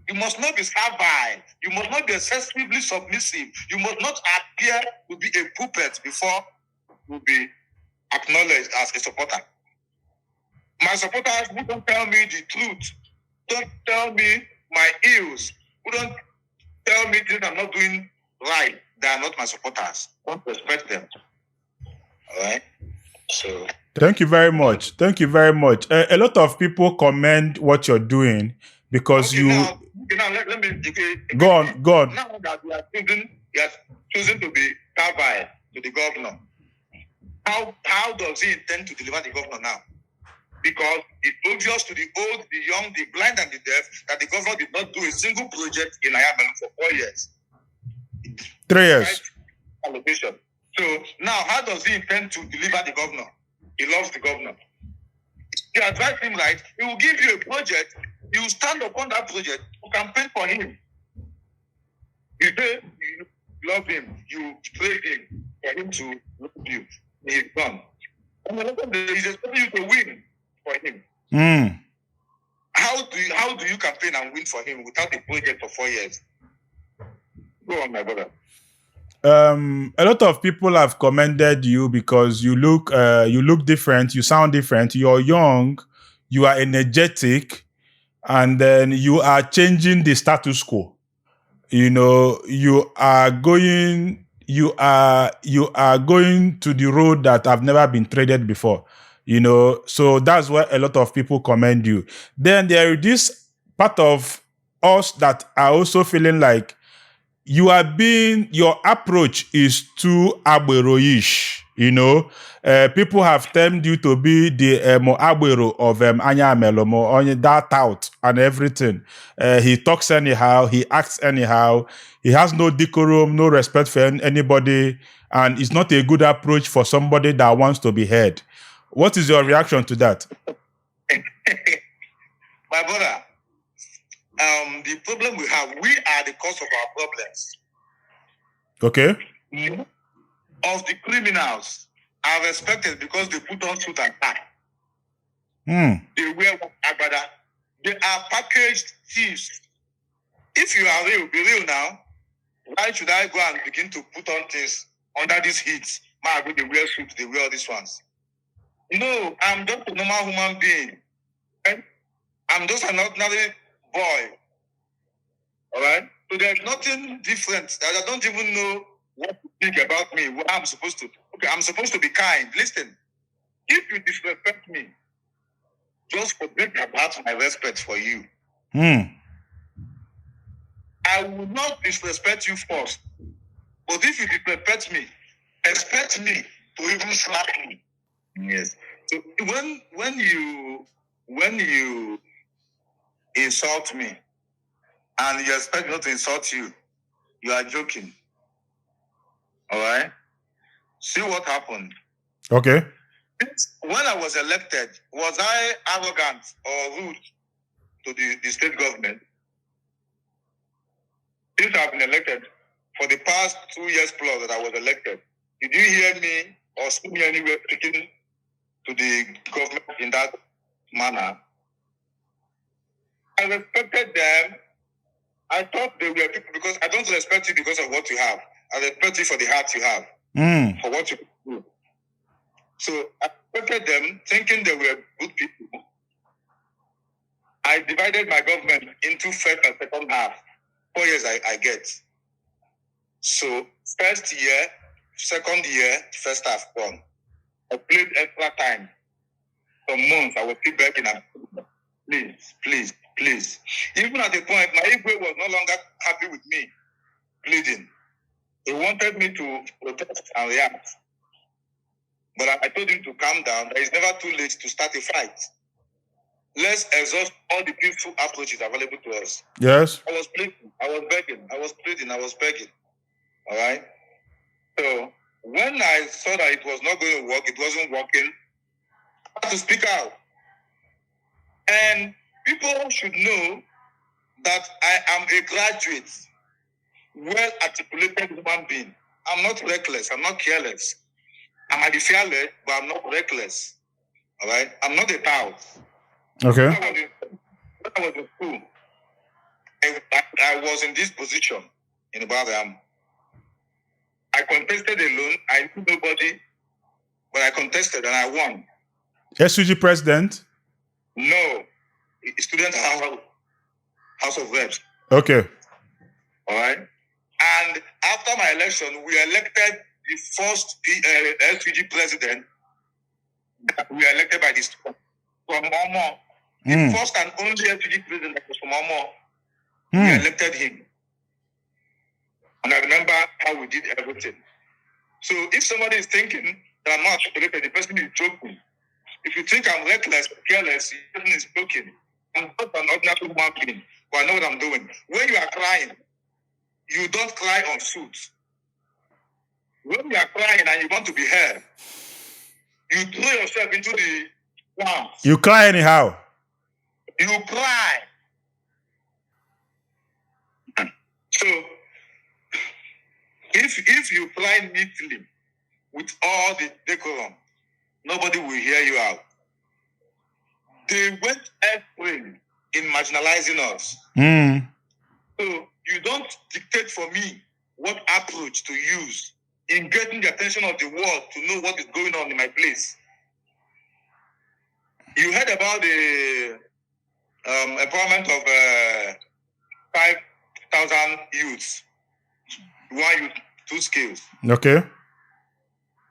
You must not be servile. You must not be excessively submissive. You must not appear to be a puppet before you be acknowledged as a supporter. My supporters who don't tell me the truth, don't tell me my ills, who don't tell me things I'm not doing right, they are not my supporters. Don't respect them. All right? So... Thank you very much. Thank you very much. A lot of people commend what you're doing because let me go on. Now that we are choosing to be servile to the governor, how does he intend to deliver the governor now? Because it's obvious to the old, the young, the blind, and the deaf that the governor did not do a single project in Anyamelum for 4 years. 3 years. Allocation. So now, how does he intend to deliver the governor? He loves the governor. You advise him right, he will give you a project, you stand upon that project, you campaign for him. You say you love him, you praise him for him to love you. He is gone. And he's expecting you to win for him. How do you campaign and win for him without a project for 4 years? Go on, my brother. A lot of people have commended you because you look different, you sound different, you're young, you are energetic, and then you are changing the status quo. You know, you are going to the road that have never been traded before. You know, so that's why a lot of people commend you. Then there is this part of us that are also feeling like your approach is too agbero-ish, you know. People have termed you to be the agbero of Anyamelum, or that out and everything. He talks anyhow, he acts anyhow, he has no decorum, no respect for anybody, and it's not a good approach for somebody that wants to be heard. What is your reaction to that? My brother, the problem we have, we are the cause of our problems. Okay. Of the criminals are respected because they put on suit and tie. They wear agbada. They are packaged thieves. If you are real, be real now. Why should I go and begin to put on things under this heat? They wear suits, they wear all these ones. No, I'm just a normal human being. I'm just an ordinary boy. All right? So there's nothing different. I don't even know what to think about me, what I'm supposed to. Okay, I'm supposed to be kind. Listen, if you disrespect me, just forget about my respect for you. I will not disrespect you first. But if you disrespect me, expect me to even slap me. Yes. So when you insult me and you expect me not to insult you, you are joking. All right? See what happened. Okay. When I was elected, was I arrogant or rude to the state government? Since I've been elected, for the past 2 years plus that I was elected, did you hear me or see me anywhere speaking to the government in that manner? I respected them. I thought they were people because I don't respect you because of what you have. I respect you for the heart you have, for what you do. So I respected them, thinking they were good people. I divided my government into first and second half. 4 years I get. So first year, second year, first half gone. I played extra time. For months I was still begging and please. Even at the point, my ego was no longer happy with me pleading. He wanted me to protest and react. But I told him to calm down. It's never too late to start a fight. Let's exhaust all the peaceful approaches available to us. Yes. I was pleading. I was begging. I was pleading. I was begging. All right? So when I saw that it was not going to work, it wasn't working, I had to speak out. And people should know that I am a graduate, well-articulated human being. I'm not reckless. I'm not careless. I might be fearless, but I'm not reckless. All right? I'm not a cow. Okay. When I was in school, I was in this position in Ibadan. I contested alone. I knew nobody, but I contested and I won. SUG president? No. Student House of Reps. Okay. All right? And after my election, we elected the first SUG president that we were elected by this from Omor. The first and only SUG president that was from Omor. We elected him. And I remember how we did everything. So if somebody is thinking that I'm not articulated, the person is joking. If you think I'm reckless, careless, the person is joking. I'm just an ordinary human being, but I know what I'm doing. When you are crying, you don't cry on suit. When you are crying and you want to be heard, you throw yourself into the swamp. You cry anyhow. You cry. So, if you cry neatly with all the decorum, nobody will hear you out. They went extreme in marginalizing us. So you don't dictate for me what approach to use in getting the attention of the world to know what is going on in my place. You heard about the empowerment of 5,000 youths. 1 youth, 2 skills. Okay.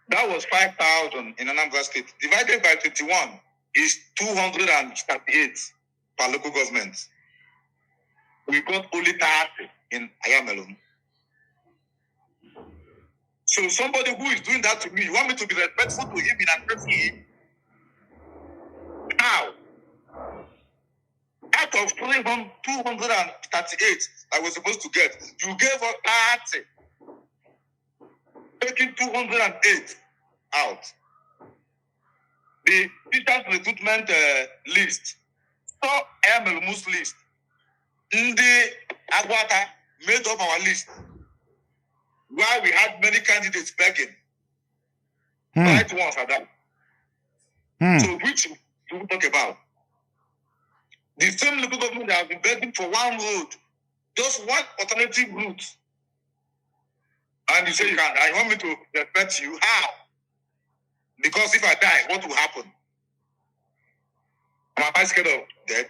That was 5,000 in Anambra State. Divided by 21 is 238 per local government. We got only 30 in Anyamelum. So somebody who is doing that to me, you want me to be respectful to him in addressing him? How? Out of 238 I was supposed to get, you gave us 30. Taking 208 out. The teachers recruitment list, so Anyamelum's list. Ndi Agwata made up our list. While we had many candidates begging. Right ones are that. So which do we talk about? The same local government that have been begging for one road, just one alternative route. And you say you can't. I want me to respect you. How? Because if I die, what will happen? Am I scared of death?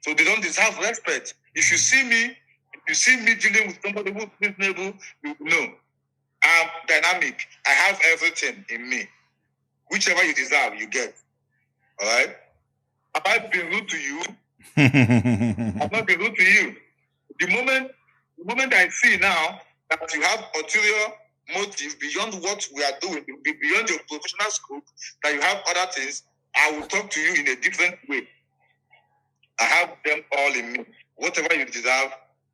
So they don't deserve respect. If you see me dealing with somebody who's reasonable, you know. I'm dynamic. I have everything in me. Whichever you deserve, you get. All right? Have I been rude to you? I've not been rude to you. The moment I see now that you have ulterior motive beyond what we are doing, beyond your professional scope, that you have other things, I will talk to you in a different way. I have them all in me. Whatever you deserve,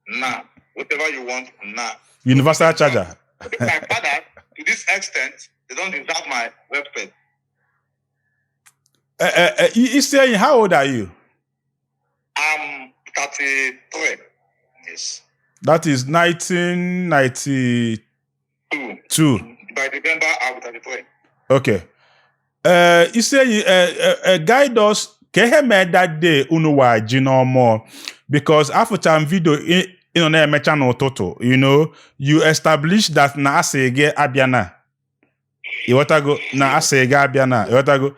nah. Whatever you want, nah. Universal charger. My father, to this extent, they don't deserve my respect. ISI, how old are you? I'm 33. Yes. That is 1992. By December, I'll be 33. Okay. ISI, guide us. Keheme that day unuwa jino more because after time video in na emecha no toto, you know, you establish that na asege abiana. Iwatago na asege abiana. Iwatago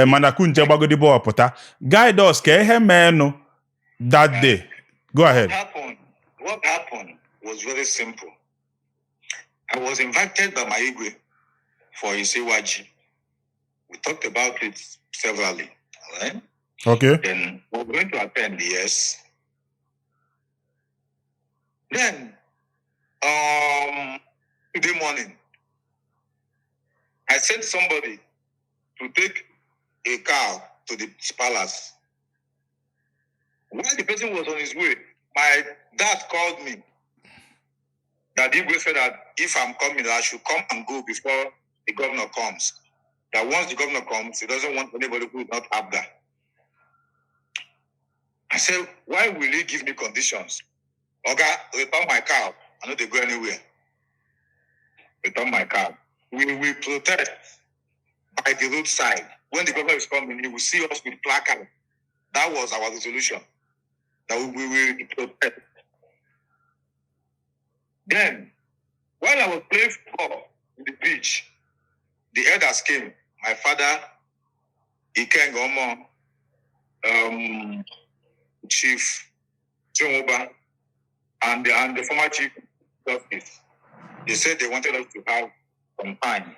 manaku nje gbagodi bo opota. Guide us keheme no that day. Go ahead. What happened was very simple. I was invited by my Igwe for Isiwaji. We talked about it severally, all right? Okay. Then we're going to attend, yes. Then, today morning, I sent somebody to take a car to the palace. While the person was on his way, my dad called me. That Igwe said that if I'm coming, I should come and go before the governor comes. That once the governor comes, he doesn't want anybody who is not up there. I said, why will he give me conditions? Okay, return my car. I know they go anywhere. Return my car. We will protest by the roadside. When the governor is coming, he will see us with placard. That was our resolution. That we will protest. Then, while I was playing football on the beach, the elders came. My father, Omor, Chief Jomoba, and the former Chief Justice. They said they wanted us to have some time.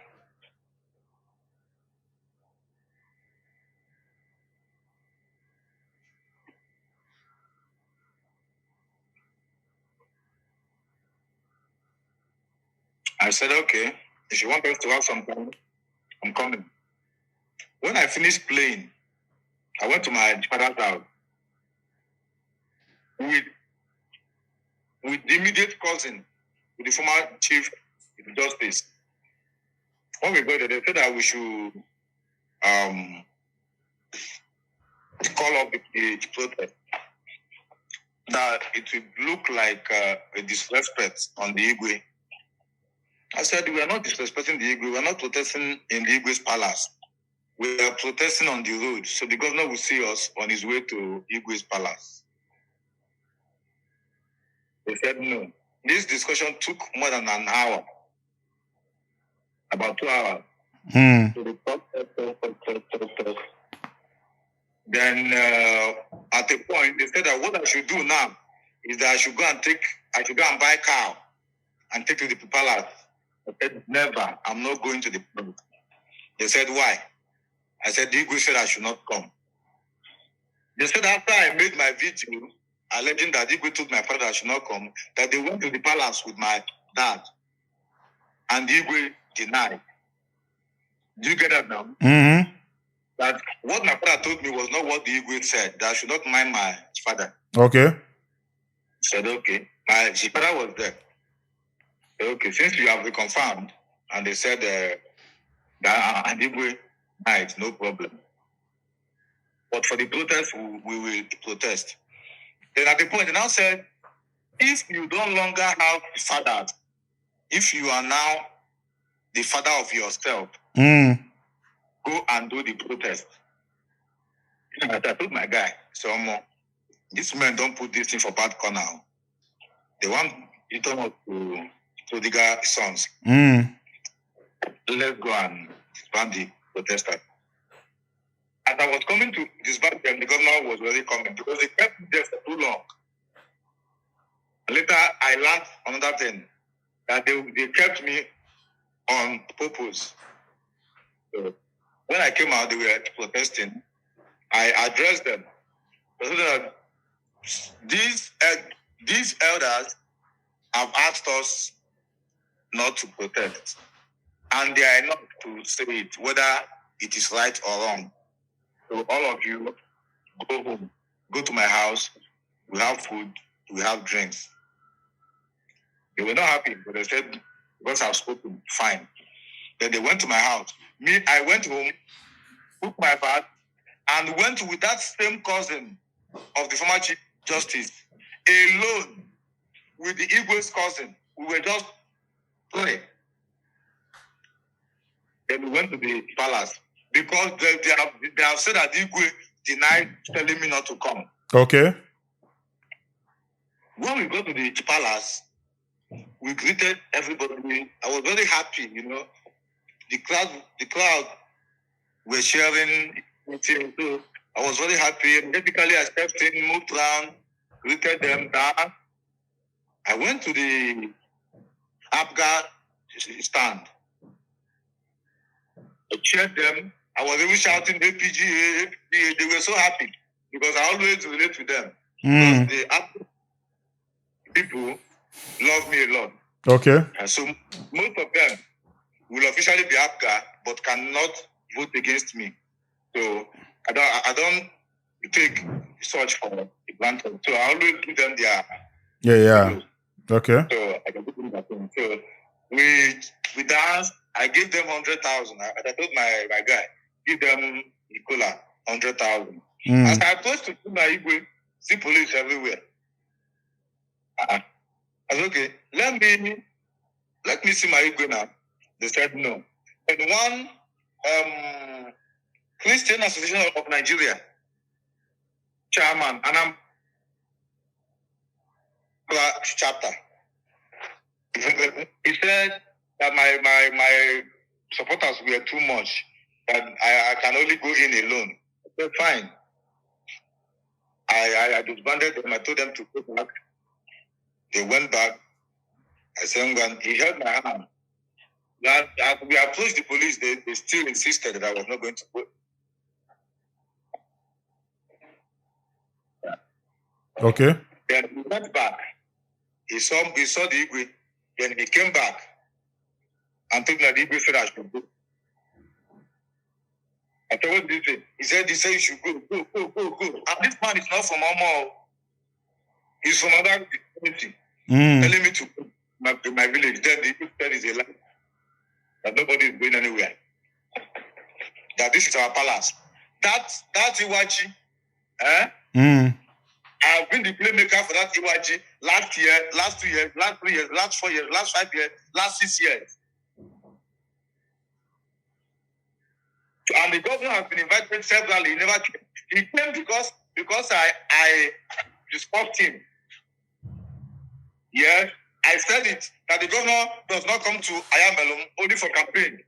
I said, okay, if you want us to have some time, I'm coming. When I finished playing, I went to my father's house with the immediate cousin, with the former Chief Justice. When we got there, they said that we should call up the protest. That it would look like a disrespect on the Igwe. I said, we are not disrespecting the Igwe. We are not protesting in the Igwe's palace. We are protesting on the road. So the governor will see us on his way to Igwe's palace. They said no. This discussion took more than an hour. About 2 hours. So they talk. Then at a point, they said that what I should do now is that I should go and buy a cow and take to the palace. I said, never. I'm not going to the palace. They said, why? I said, the Igwe said I should not come. They said after I made my video, alleging that Igwe told my father I should not come, that they went to the palace with my dad. and Igwe denied. Do you get that now? Mm-hmm. That what my father told me was not what the Igwe said, that I should not mind my father. Okay. I said, okay. My father was there. Okay, since you have reconfirmed, and they said that Igwe died, no problem. But for the protest, we will protest. Then at the point, they now said, if you no longer have fathers, if you are now the father of yourself, go and do the protest. I told my guy, so Omor, these men don't put this thing for bad corner. They want you to the guy's sons. Let's go and disband the protesters. As I was coming to disband them, the governor was already coming because they kept me there for too long. Later, I learned another thing, that they kept me on purpose. So when I came out, they were protesting. I addressed them. These elders have asked us not to protest, and they are enough to say it, whether it is right or wrong. So all of you, go home, go to my house. We have food, we have drinks. They were not happy, but they said, because I've spoken, fine. Then they went to my house. Me, I went home, took my bag, and went with that same cousin of the former Chief Justice, alone with the Igwe's cousin. We were just three. Then we went to the palace because they have said that Igwe denied telling me not to come. Okay. When we got to the palace, we greeted everybody. I was very happy, you know. The crowd were sharing. So I was very happy. Typically, I stepped in, moved around, greeted them down. I went to the APGA stand. I cheered them. I was even shouting APGA, APGA. They were so happy because I always relate to them. Because the APGA people love me a lot. Okay. And so most of them will officially be APGA, but cannot vote against me. So I don't take such for granted. So I always give them their Yeah. Okay. So I can put them that thing. So we danced. I gave them 100,000. I told my guy, give them Nicola 100,000. As I approached to my Igwe, see police everywhere. I said, okay, let me see my Igwe now. They said no. And one Christian Association of Nigeria chairman, Anambra chapter, he said that my supporters were too much, that I can only go in alone. I said, fine. I disbanded them. I told them to go back. They went back. I said, he held my hand. That as we approached the police, they still insisted that I was not going to go. Okay. Then he went back. He saw the Igwe. Then he came back and told me that the Igwe said I should go. I told him, what did he say? He said you should go. And this man is not from Omor. He's from another community. Telling me to go to my village. Then the Igwe said it's a lie. That nobody is going anywhere. That this is our palace. That's Iwachi. I've been the playmaker for that Iwachi last year, last 2 years, last 3 years, last 4 years, last 5 years, last 6 years. And the governor has been invited severally. He never came. He came because I discussed him. Yes, I said it, that the governor does not come to Anyamelum only for campaign.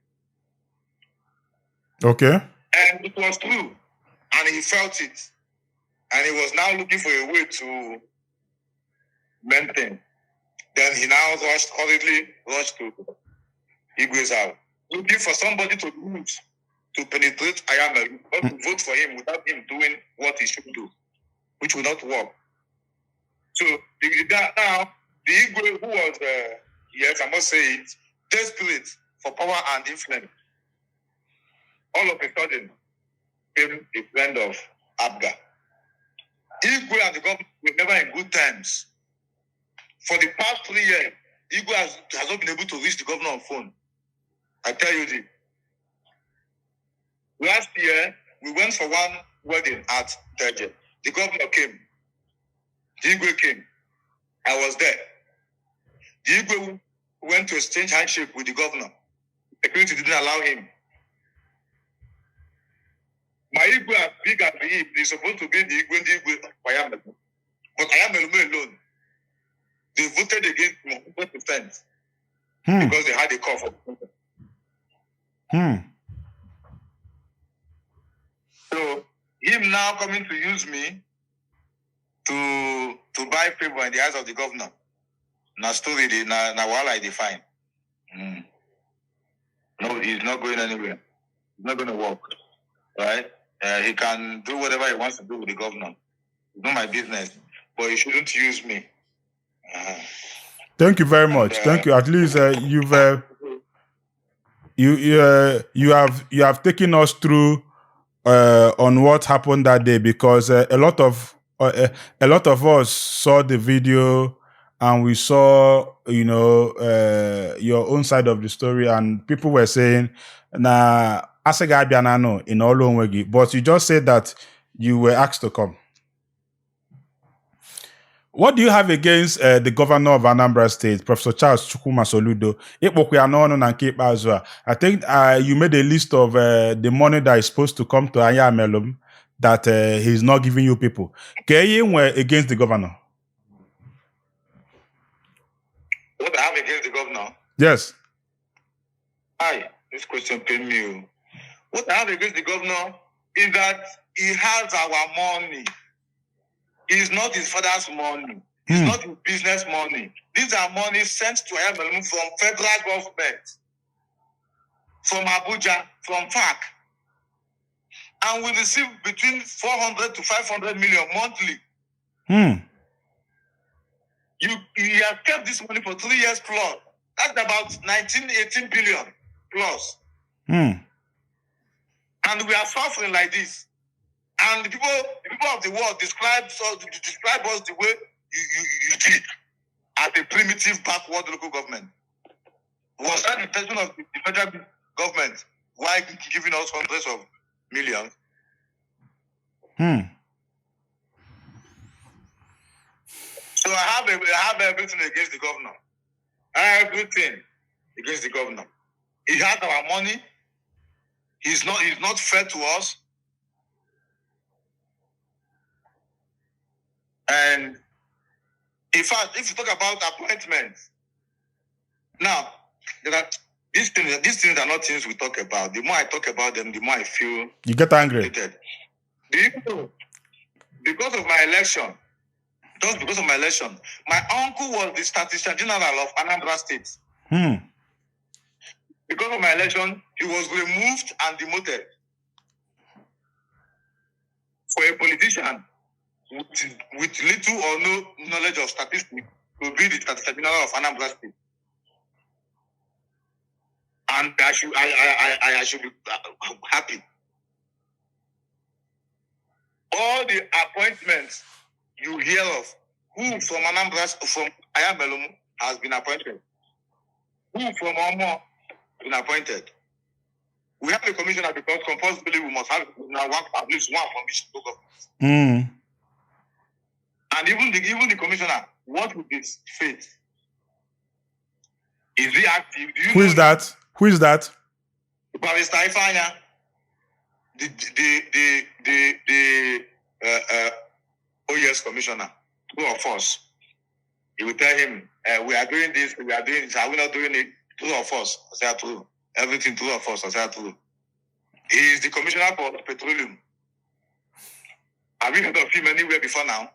Okay. And it was true. And he felt it. And he was now looking for a way to maintain. Then he now hurriedly rushed to Igwe's house, looking for somebody to lose, to penetrate Anyamelum, not to vote for him without him doing what he should do, which will not work. So now, the Igwe who was, yes, I must say it, desperate for power and influence, all of a sudden became a friend of Abga. Igwe and the government were never in good terms. For the past 3 years, Igwe has not been able to reach the governor on phone. I tell you this. Last year, we went for one wedding at Lled. The governor came. The Igwe came. I was there. The Igwe went to exchange handshake with the governor. Security didn't allow him. My Igwe, as big as he is, supposed to be the Igwe for Anyamelum. But Anyamelum alone, they voted against him 100% because they had a call for So him now coming to use me to buy favor in the eyes of the governor. Now story now while I define. No, he's not going anywhere. It's not going to work. Right? He can do whatever he wants to do with the governor. It's not my business. But he shouldn't use me. Thank you very much. Thank you. At least you have taken us through on what happened that day, because a lot of us saw the video and we saw your own side of the story, and people were saying na asega bianano in Olonwegi, but you just said that you were asked to come. What do you have against the governor of Anambra State, Professor Charles Chukwuma Soludo? I think you made a list of the money that is supposed to come to Anyamelum that he's not giving you people. Were against the governor? What I have against the governor? Yes. This question paid me. What I have against the governor is that he has our money. It's not his father's money. It's not his business money. These are money sent to Anyamelum from federal government, from Abuja, from FAC. And we receive between 400 to 500 million monthly. He has kept this money for 3 years plus. That's about 18 billion plus. And we are suffering like this. And the people of the world describe us the way you did, as a primitive, backward local government. Was that the intention of the federal government? Why giving us hundreds of millions? So I have everything against the governor. Everything against the governor. He has our money. He's not fair to us. And in fact, if you talk about appointments, now these things are not things we talk about. The more I talk about them, the more I feel you get angry. Because of my election, just because of my election, my uncle was the statistician general of Anambra State. Because of my election, he was removed and demoted. For a politician with little or no knowledge of statistics to be the statistician general of Anambra State. And I should be happy. All the appointments you hear of, who from Anyamelum has been appointed, who from Omor has been appointed. We have a commissioner because compulsively we must have at least one from each local government. And even the commissioner, what with his faith? Is he active? Who is that? Who is that? Barrister Ifanya, the OES commissioner, two of us. He will tell him, we are doing this, are we not doing it? Two of us, I say true. Everything two of us, I say true. He is the commissioner for petroleum. Have you heard of him anywhere before now?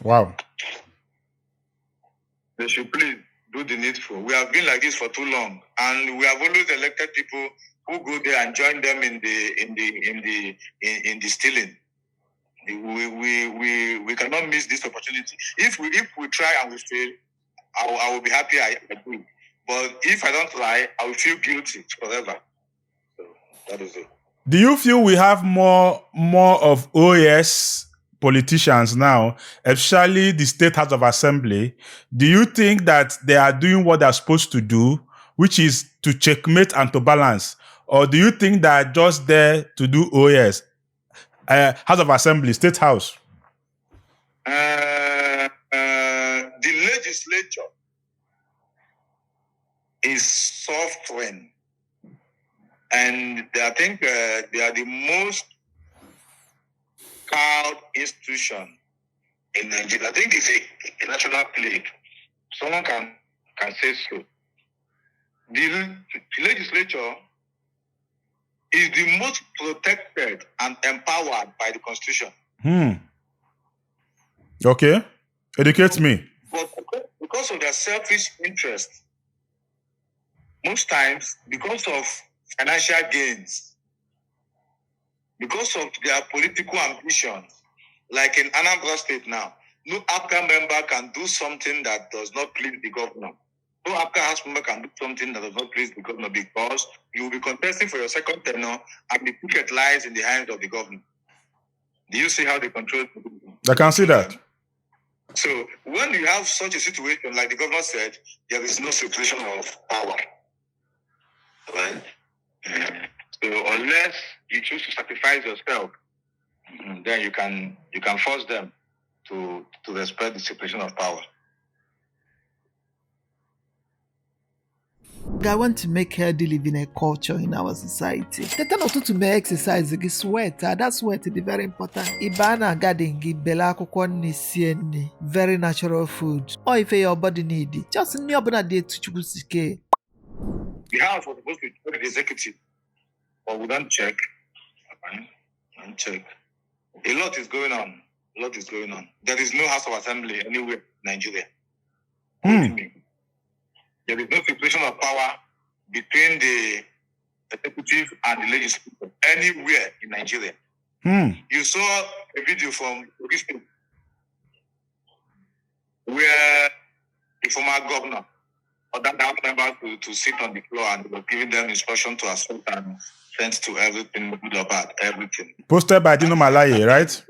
Wow. They should please do the needful. We have been like this for too long, and we have always elected people who go there and join them in the stealing. We cannot miss this opportunity. If we try and we fail, I will be happy I do. But if I don't try, I will feel guilty forever. So that is it. Do you feel we have more of OAS politicians now, especially the State House of Assembly? Do you think that they are doing what they're supposed to do, which is to checkmate and to balance? Or do you think they're just there to do OAS? House of Assembly, State House? The legislature is suffering. And I think they are the most cowed institution in Nigeria. I think it's a national plague. Someone can say so. The legislature is the most protected and empowered by the Constitution. Okay. Educate me. But because of their selfish interest, most times, because of financial gains, because of their political ambitions, like in Anambra State now, no APCA member can do something that does not please the governor. No APCA House member can do something that does not please the governor, because you will be contesting for your second tenure and the ticket lies in the hands of the governor. Do you see how they control the government? I can see that. So when you have such a situation, like the governor said, there is no separation of power. Right? So unless you choose to sacrifice yourself, then you can force them to respect the separation of power. I want to make healthy living a culture in our society. The time to make exercise, you sweat. That sweat is very important. Ibana garden, bela kukwani very natural food. Or if your body need it, just in your body to choose. The house was supposed to check the executive, but we don't check. Don't check. A lot is going on. There is no House of Assembly anywhere in Nigeria. There is no separation of power between the executive and the legislature anywhere in Nigeria. You saw a video from Augustine where the former governor ordered our members to sit on the floor and they were giving them instruction to assault and sent to everything, good or bad, everything. Posted by Dino Malaye, right?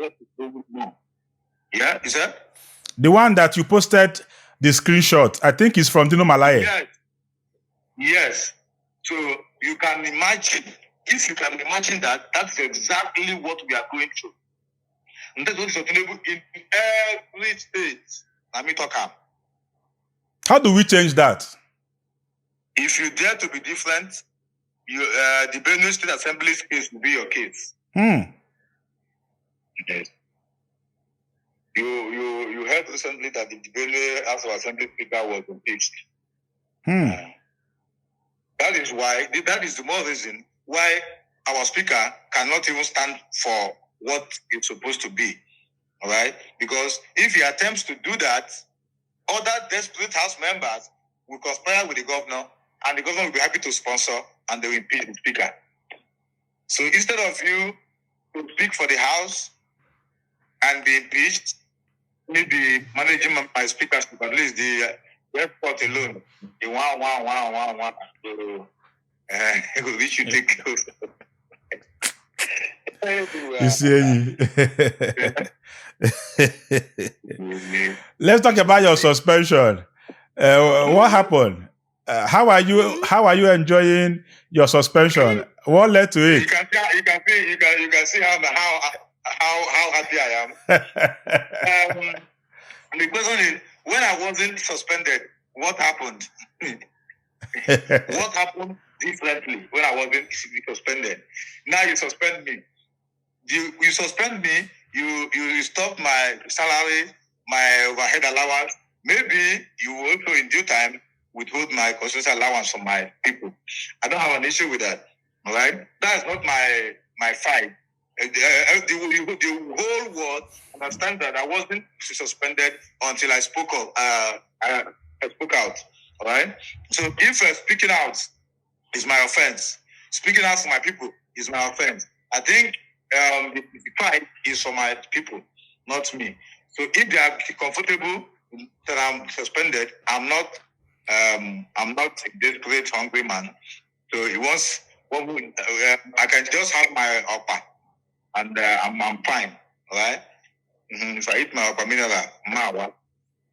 Yeah, is that? The one that you posted, the screenshot, I think is from Dino Malaye. Yes. So you can imagine, if you can imagine that, that's exactly what we are going through. And that's what is available in every state. Let me talk about. How do we change that? If you dare to be different, the Benue State Assembly's case will be your case. Yes. You heard recently that the Benue House of Assembly Speaker was impeached. That is the more reason why our Speaker cannot even stand for what it's supposed to be. All right? Because if he attempts to do that, other desperate House members will conspire with the governor, and the governor will be happy to sponsor, and they will impeach the Speaker. So instead of you to speak for the House and be impeached, maybe managing my speakership, at least the airport alone, the one. So, we should take ISI Enyi. Let's talk about your suspension. What happened? How are you enjoying your suspension? What led to it? You can see how happy I am. The question is, when I wasn't suspended, what happened? What happened differently when I wasn't suspended? Now you suspend me. You suspend me. You stop my salary, my overhead allowance. Maybe you will also in due time withhold my constitutional allowance from my people. I don't have an issue with that. All right, that's not my fight. The whole world understands that I wasn't suspended until I spoke up. I spoke out. All right. So if speaking out is my offense, speaking out for my people is my offense, I think the fight is for my people, not me. So if they are comfortable that I'm suspended, I'm not a desperate, hungry man. So he wants, I can just have my upper, and I'm fine, right? If I eat my upper mineral, mawa.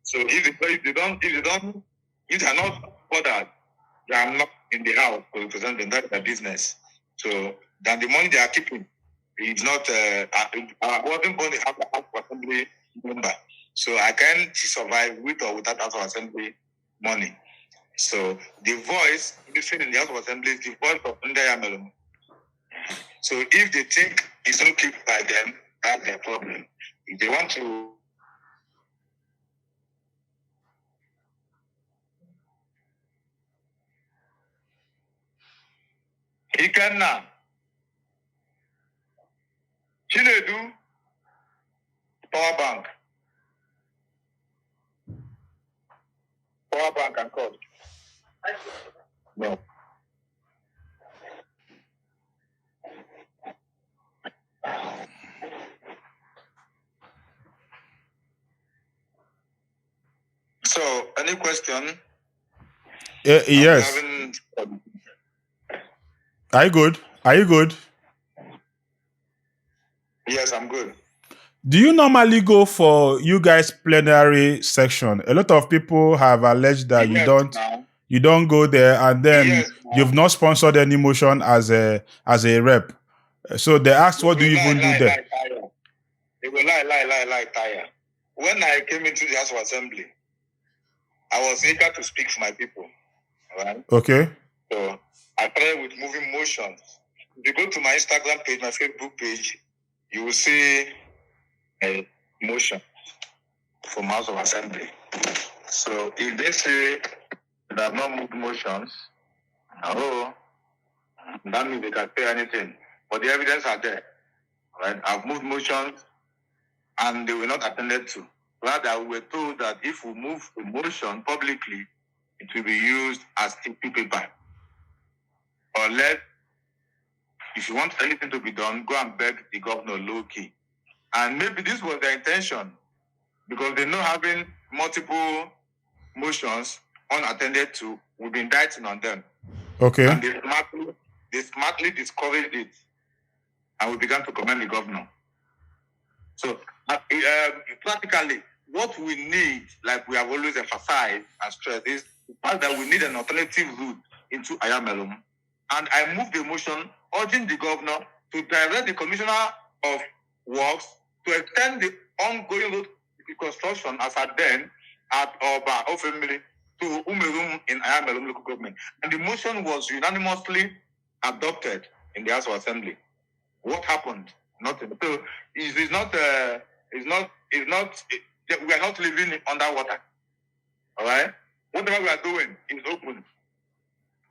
So if they are not bothered, they are not in the house to represent them, that's their business. So then the money they are keeping is not. I wasn't born a House of Assembly member, so I can survive with or without House of Assembly money. So the voice listened in the House of Assembly is the voice of Anyamelum. So if they think it's okay by them, that's their problem. If they want to. Ikenna, Chinedu, power bank and code. No. So, any question? Yes. Are you good? Yes, I'm good. Do you normally go for you guys plenary section? A lot of people have alleged that you don't go there, and then you've not sponsored any motion as a rep. So they asked, what do you even do there? They will lie, tire. When I came into the House of Assembly, I was eager to speak for my people. Right? Okay. So I started with moving motions. If you go to my Instagram page, my Facebook page, you will see a motion from House of Assembly. So if they say that I've not moved motions, that means they can say anything. But the evidence are there. Right? I've moved motions and they were not attended to. Rather, we were told that if we move a motion publicly, it will be used as TP paper. Or if you want anything to be done, go and beg the governor low-key. And maybe this was their intention, because they know having multiple motions unattended to will be indicting on them. Okay. And they smartly discouraged it, and we began to commend the governor. So, practically, what we need, like we have always emphasized and stressed, is the fact that we need an alternative route into Anyamelum. And I moved the motion urging the governor to direct the Commissioner of Works to extend the ongoing road reconstruction as at then at Oba Ofemili to Umerum in Anyamelum local government. And the motion was unanimously adopted in the House of Assembly. What happened? Nothing. So we are not living underwater. All right? Whatever we are doing is open.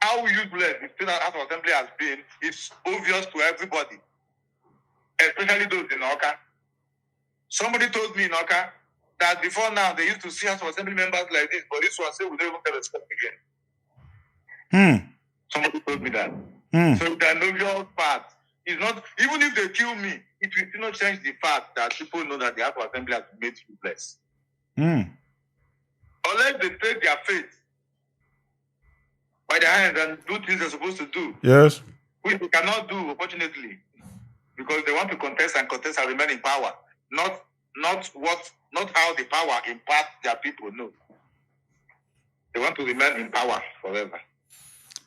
How useless the State House of Assembly has been is obvious to everybody, especially those in Oka. Somebody told me in Oka that before now they used to see House of Assembly members like this, but this one said we don't even get respect again. Somebody told me that. So the obvious part is not, even if they kill me, it will still not change the fact that people know that the House of Assembly has been made useless. Unless they take their faith by their hands and do things they're supposed to do. Yes. Which they cannot do, unfortunately, because they want to contest and remain in power. Not how the power impacts their people, no. They want to remain in power forever.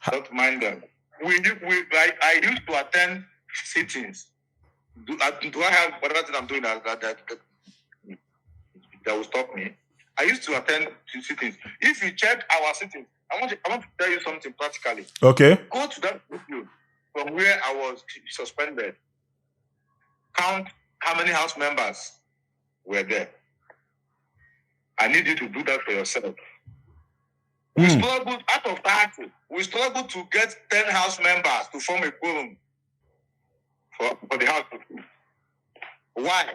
Don't mind them. I used to attend sittings. Do I have whatever thing I'm doing that will stop me? I used to attend sittings. If you check our sittings, I want to tell you something practically. Okay. Go to that video from where I was suspended. Count how many House members were there. I need you to do that for yourself. We struggled out of 30. We struggled to get 10 House members to form a quorum for the House. Why?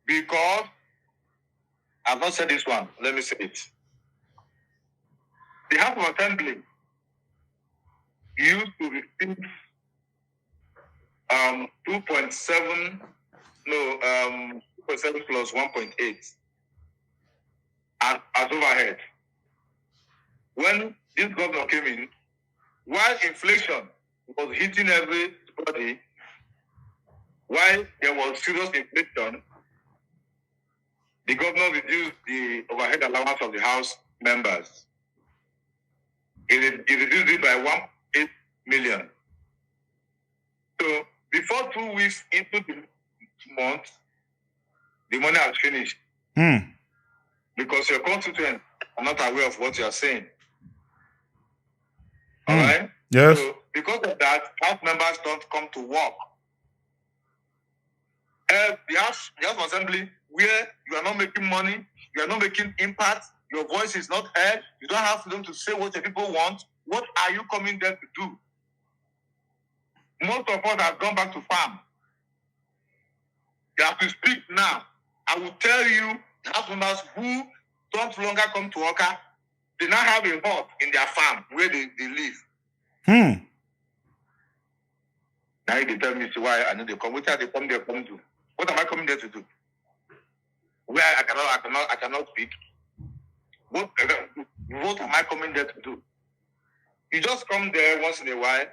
Because I've not said this one. Let me say it. The House of Assembly used to receive 2.7, 2.7 plus 1.8 as overhead. When this governor came in, while inflation was hitting everybody, while there was serious inflation, the governor reduced the overhead allowance of the House members. He reduced it by 1.8 million. So before 2 weeks into the month, the money has finished. Because your constituents are not aware of what you are saying. All right? Yes. So because of that, House members don't come to work. The House Assembly, where you are not making money, you are not making impact, your voice is not heard, you don't have freedom to say what the people want, what are you coming there to do? Most of us have gone back to farm. You have to speak now. I will tell you, House members who don't longer come to work, they now have a hut in their farm where they live. Now they tell me why I need to come. Which are they come there come to? What am I coming there to do? Where I cannot speak. What am I coming there to do? You just come there once in a while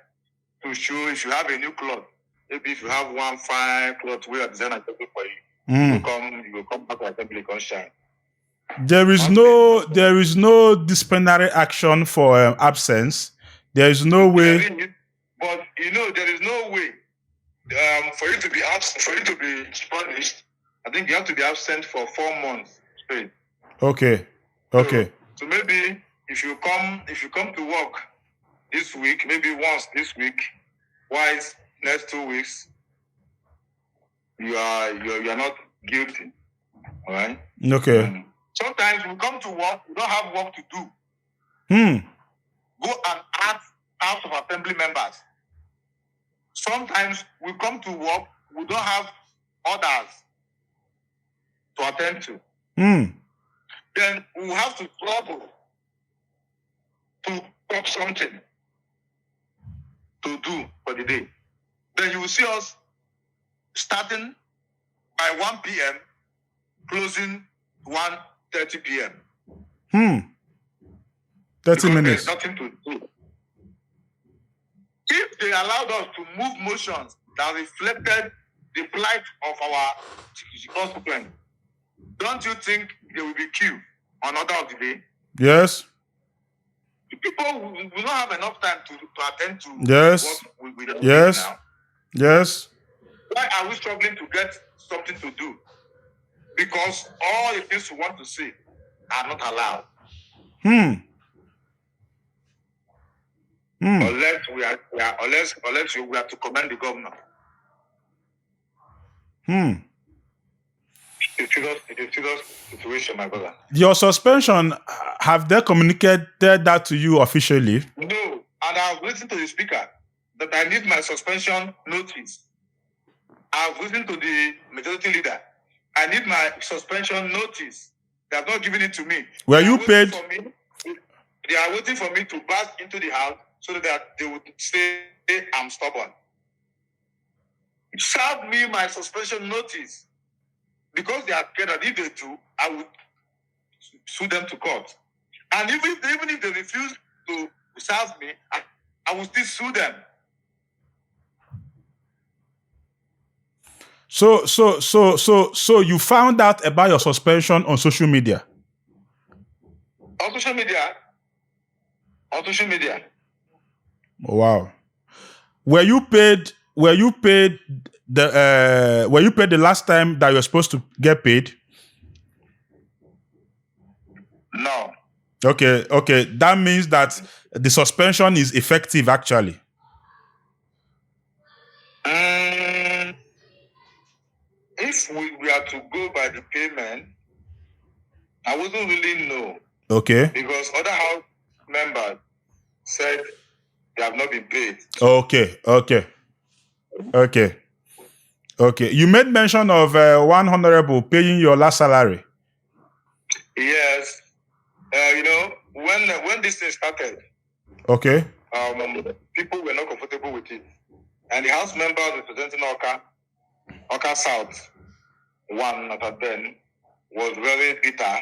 to show if you have a new cloth. Maybe if you have one fine cloth we are designing for you, you will come back to assembly and shine. There is no disciplinary action for absence. There is no way. But there is no way for you to be absent, for you to be punished. I think you have to be absent for 4 months straight. Okay. So maybe if you come to work this week, maybe once this week, twice next 2 weeks, you are not guilty. All right? Okay. Sometimes we come to work, we don't have work to do. Go and ask House of Assembly members. Sometimes we come to work, we don't have orders to attend to. Then we have to struggle to talk something to do for the day. Then you will see us starting by 1 p.m., closing 1:30 p.m. 30 minutes. There's nothing to do. If they allowed us to move motions that reflected the plight of our constituents, don't you think there will be queue on order of the day? Yes. The people will not have enough time to attend to Yes. what we are Yes. doing now. Yes. Why are we struggling to get something to do? Because all the things we want to say are not allowed. Unless we are to commend the governor. It's a serious situation, my brother. Your suspension, have they communicated that to you officially? No, and I've listened to the speaker that I need my suspension notice. I've listened to the majority leader. I need my suspension notice. They have not given it to me. Were you paid? They are waiting for me to burst into the house so that they would say I'm stubborn. Serve me my suspension notice. Because they are scared that if they do, I would sue them to court. And even if they refuse to serve me, I will still sue them. So you found out about your suspension on social media? On social media. Wow. Were you paid the last time that you were supposed to get paid? No. Okay. That means that the suspension is effective actually. If we are to go by the payment, I wouldn't really know. Okay. Because other house members said they have not been paid. Okay. You made mention of one honorable paying your last salary. Yes. When this thing started, okay, people were not comfortable with it. And the House member representing Oka South, one at then, was very bitter.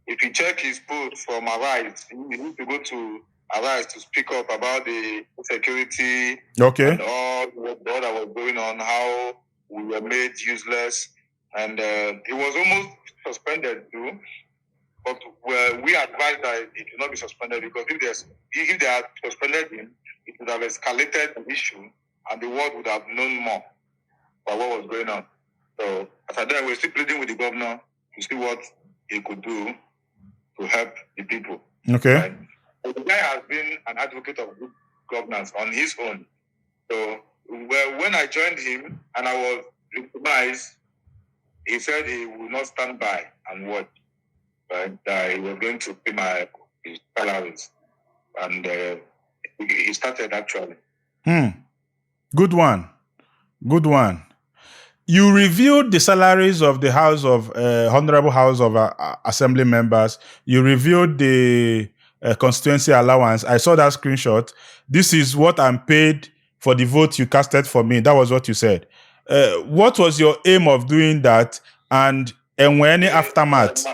If you check his post from Arise, he needs to go to Arise to speak up about the insecurity and all that was going on, how we were made useless. And he was almost suspended too. But we advised that it should not be suspended because if they had suspended him, it would have escalated the issue and the world would have known more about what was going on. So after that, we're still pleading with the governor to see what he could do to help the people. Okay. Right? So the guy has been an advocate of good governance on his own. So when I joined him and I was recognized, he said he would not stand by and watch. Right? That he was going to pay his salaries. And he started actually. Good one. You reviewed the salaries of the Honorable House of Assembly members. You reviewed the constituency allowance. I saw that screenshot. This is what I'm paid for the vote you casted for me. That was what you said. What was your aim of doing that? And any aftermath?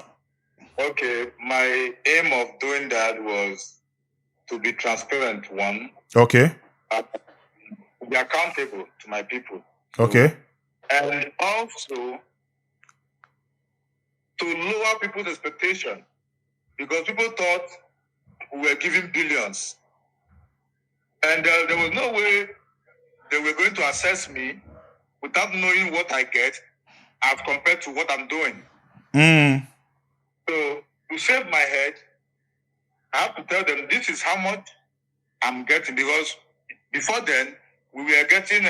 Okay, my aim of doing that was to be transparent, one. Okay. Be accountable to my people. Okay. And also to lower people's expectation. Because people thought we were giving billions. And there was no way they were going to assess me without knowing what I get as compared to what I'm doing. So to save my head, I have to tell them this is how much I'm getting, because before then we were getting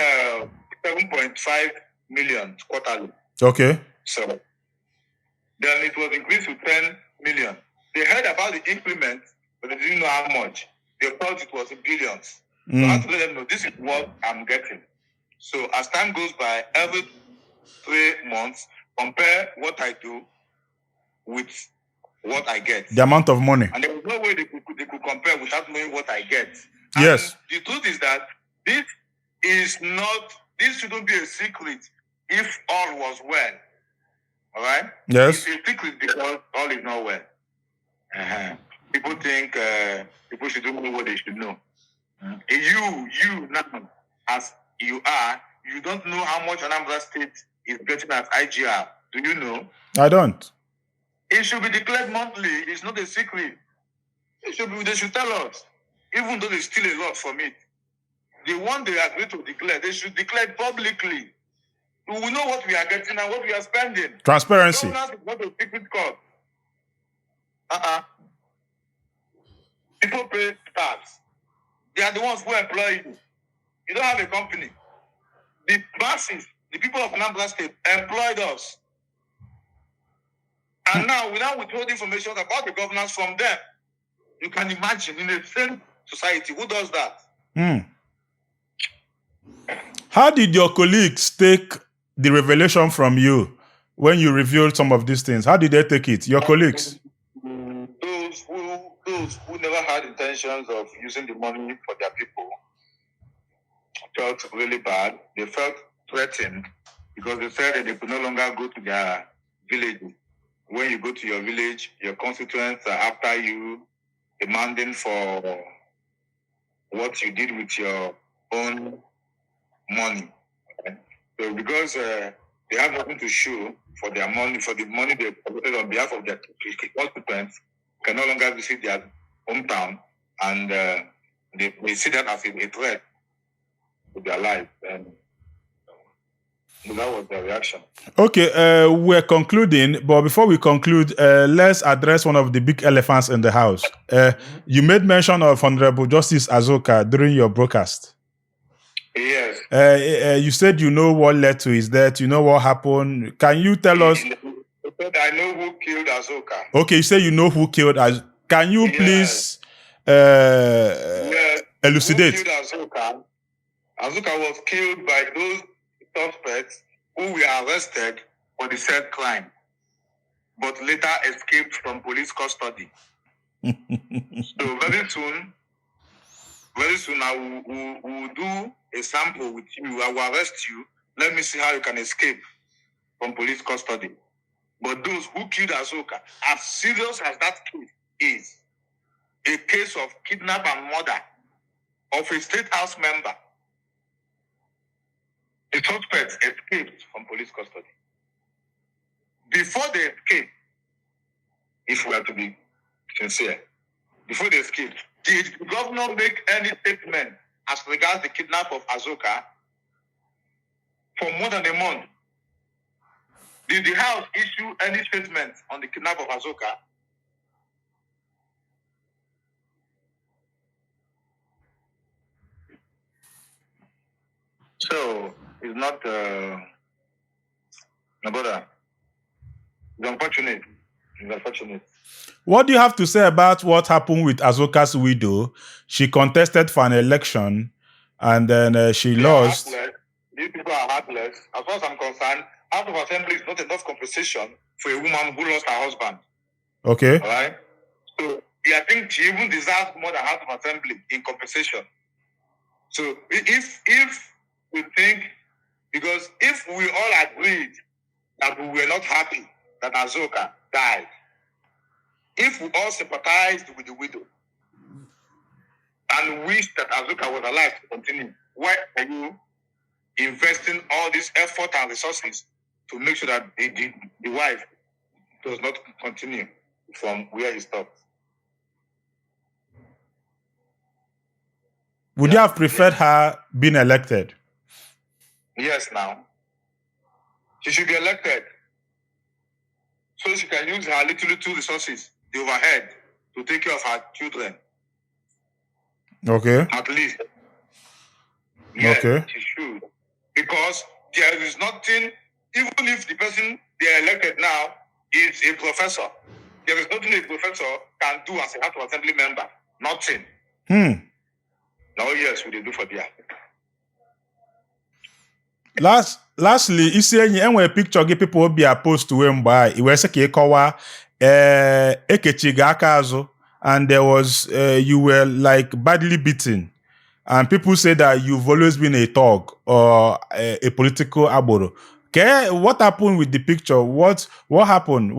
7.5 million quarterly. Okay. So then it was increased to 10 million. They heard about the increment, but they didn't know how much. They thought it was in billions. So I had to let them know this is what I'm getting. So as time goes by, every 3 months, compare what I do with what I get. The amount of money. And there was no way they could compare without knowing what I get. Yes. And the truth is that this shouldn't be a secret if all was well. All right? Yes. It's a secret because all is not well. People think people should know what they should know. You now, as you are, you don't know how much Anambra State is getting as IGR. Do you know? I don't. It should be declared monthly. It's not a secret. They should tell us. Even though there's still a lot from it. The one they agree to declare, they should declare it publicly. We will know what we are getting and what we are spending. Transparency. Governance is not a secret code. People pay tax. They are the ones who employ you. You don't have a company. The masses, the people of Anambra State employed us. And now, without withholding information about the governance from them, you can imagine in a same society, who does that? How did your colleagues take the revelation from you when you revealed some of these things? How did they take it? Your colleagues? Those who never had intentions of using the money for their people felt really bad. They felt threatened because they said that they could no longer go to their villages. When you go to your village, your constituents are after you, demanding for what you did with your own money. Okay? So because they have nothing to show for their money, for the money they collected on behalf of their constituents, can no longer visit their hometown, and they see that as a threat to their life. And that was their reaction. Okay, we're concluding, but before we conclude, let's address one of the big elephants in the house. You made mention of Honorable Justice Azuka during your broadcast. Yes. You said you know what led to his death, you know what happened. Can you tell us? I know who killed Azuka. Okay, you say you know who killed Azuka. Can you please elucidate? Who killed Azuka? Azuka was killed by those suspects who were arrested for the said crime, but later escaped from police custody. So very soon, Very soon I will do a sample with you. I will arrest you. Let me see how you can escape from police custody. But those who killed Azuka, as serious as that case is, a case of kidnap and murder of a state house member, the suspects escaped from police custody. Before they escaped, if we are to be sincere, before they escaped, did the governor make any statement as regards the kidnap of Azuka for more than a month? Did the House issue any statement on the kidnap of Azuka? So, it's not, no brother. It's unfortunate. It's unfortunate. What do you have to say about what happened with Azuka's widow? She contested for an election and then she lost. These people are heartless. As far as I'm concerned, House of Assembly is not enough compensation for a woman who lost her husband. Okay. All right? So, I think she even deserves more than House of Assembly in compensation. So, if we think, because if we all agreed that we were not happy that Azuka died, if we all sympathized with the widow and wished that Azuka was alive to continue, why are you investing all this effort and resources to make sure that the wife does not continue from where he stopped? Would you have preferred her being elected? Yes, now. She should be elected so she can use her little resources, the overhead, to take care of her children. Okay. At least. Yes, okay. She should. Because there is nothing, even if the person they are elected now is a professor, there is nothing a professor can do as a House of Assembly member. Nothing. Now, yes, we do for the Lastly, ISI Enyi enwere picture gị people obi a post wee mgbe a iwe sị ka ịkọwa ekechi gị aka azụ and there was you were like badly beaten and people say that you've always been a thug or a political agboro. Okay, what happened with the picture? What happened?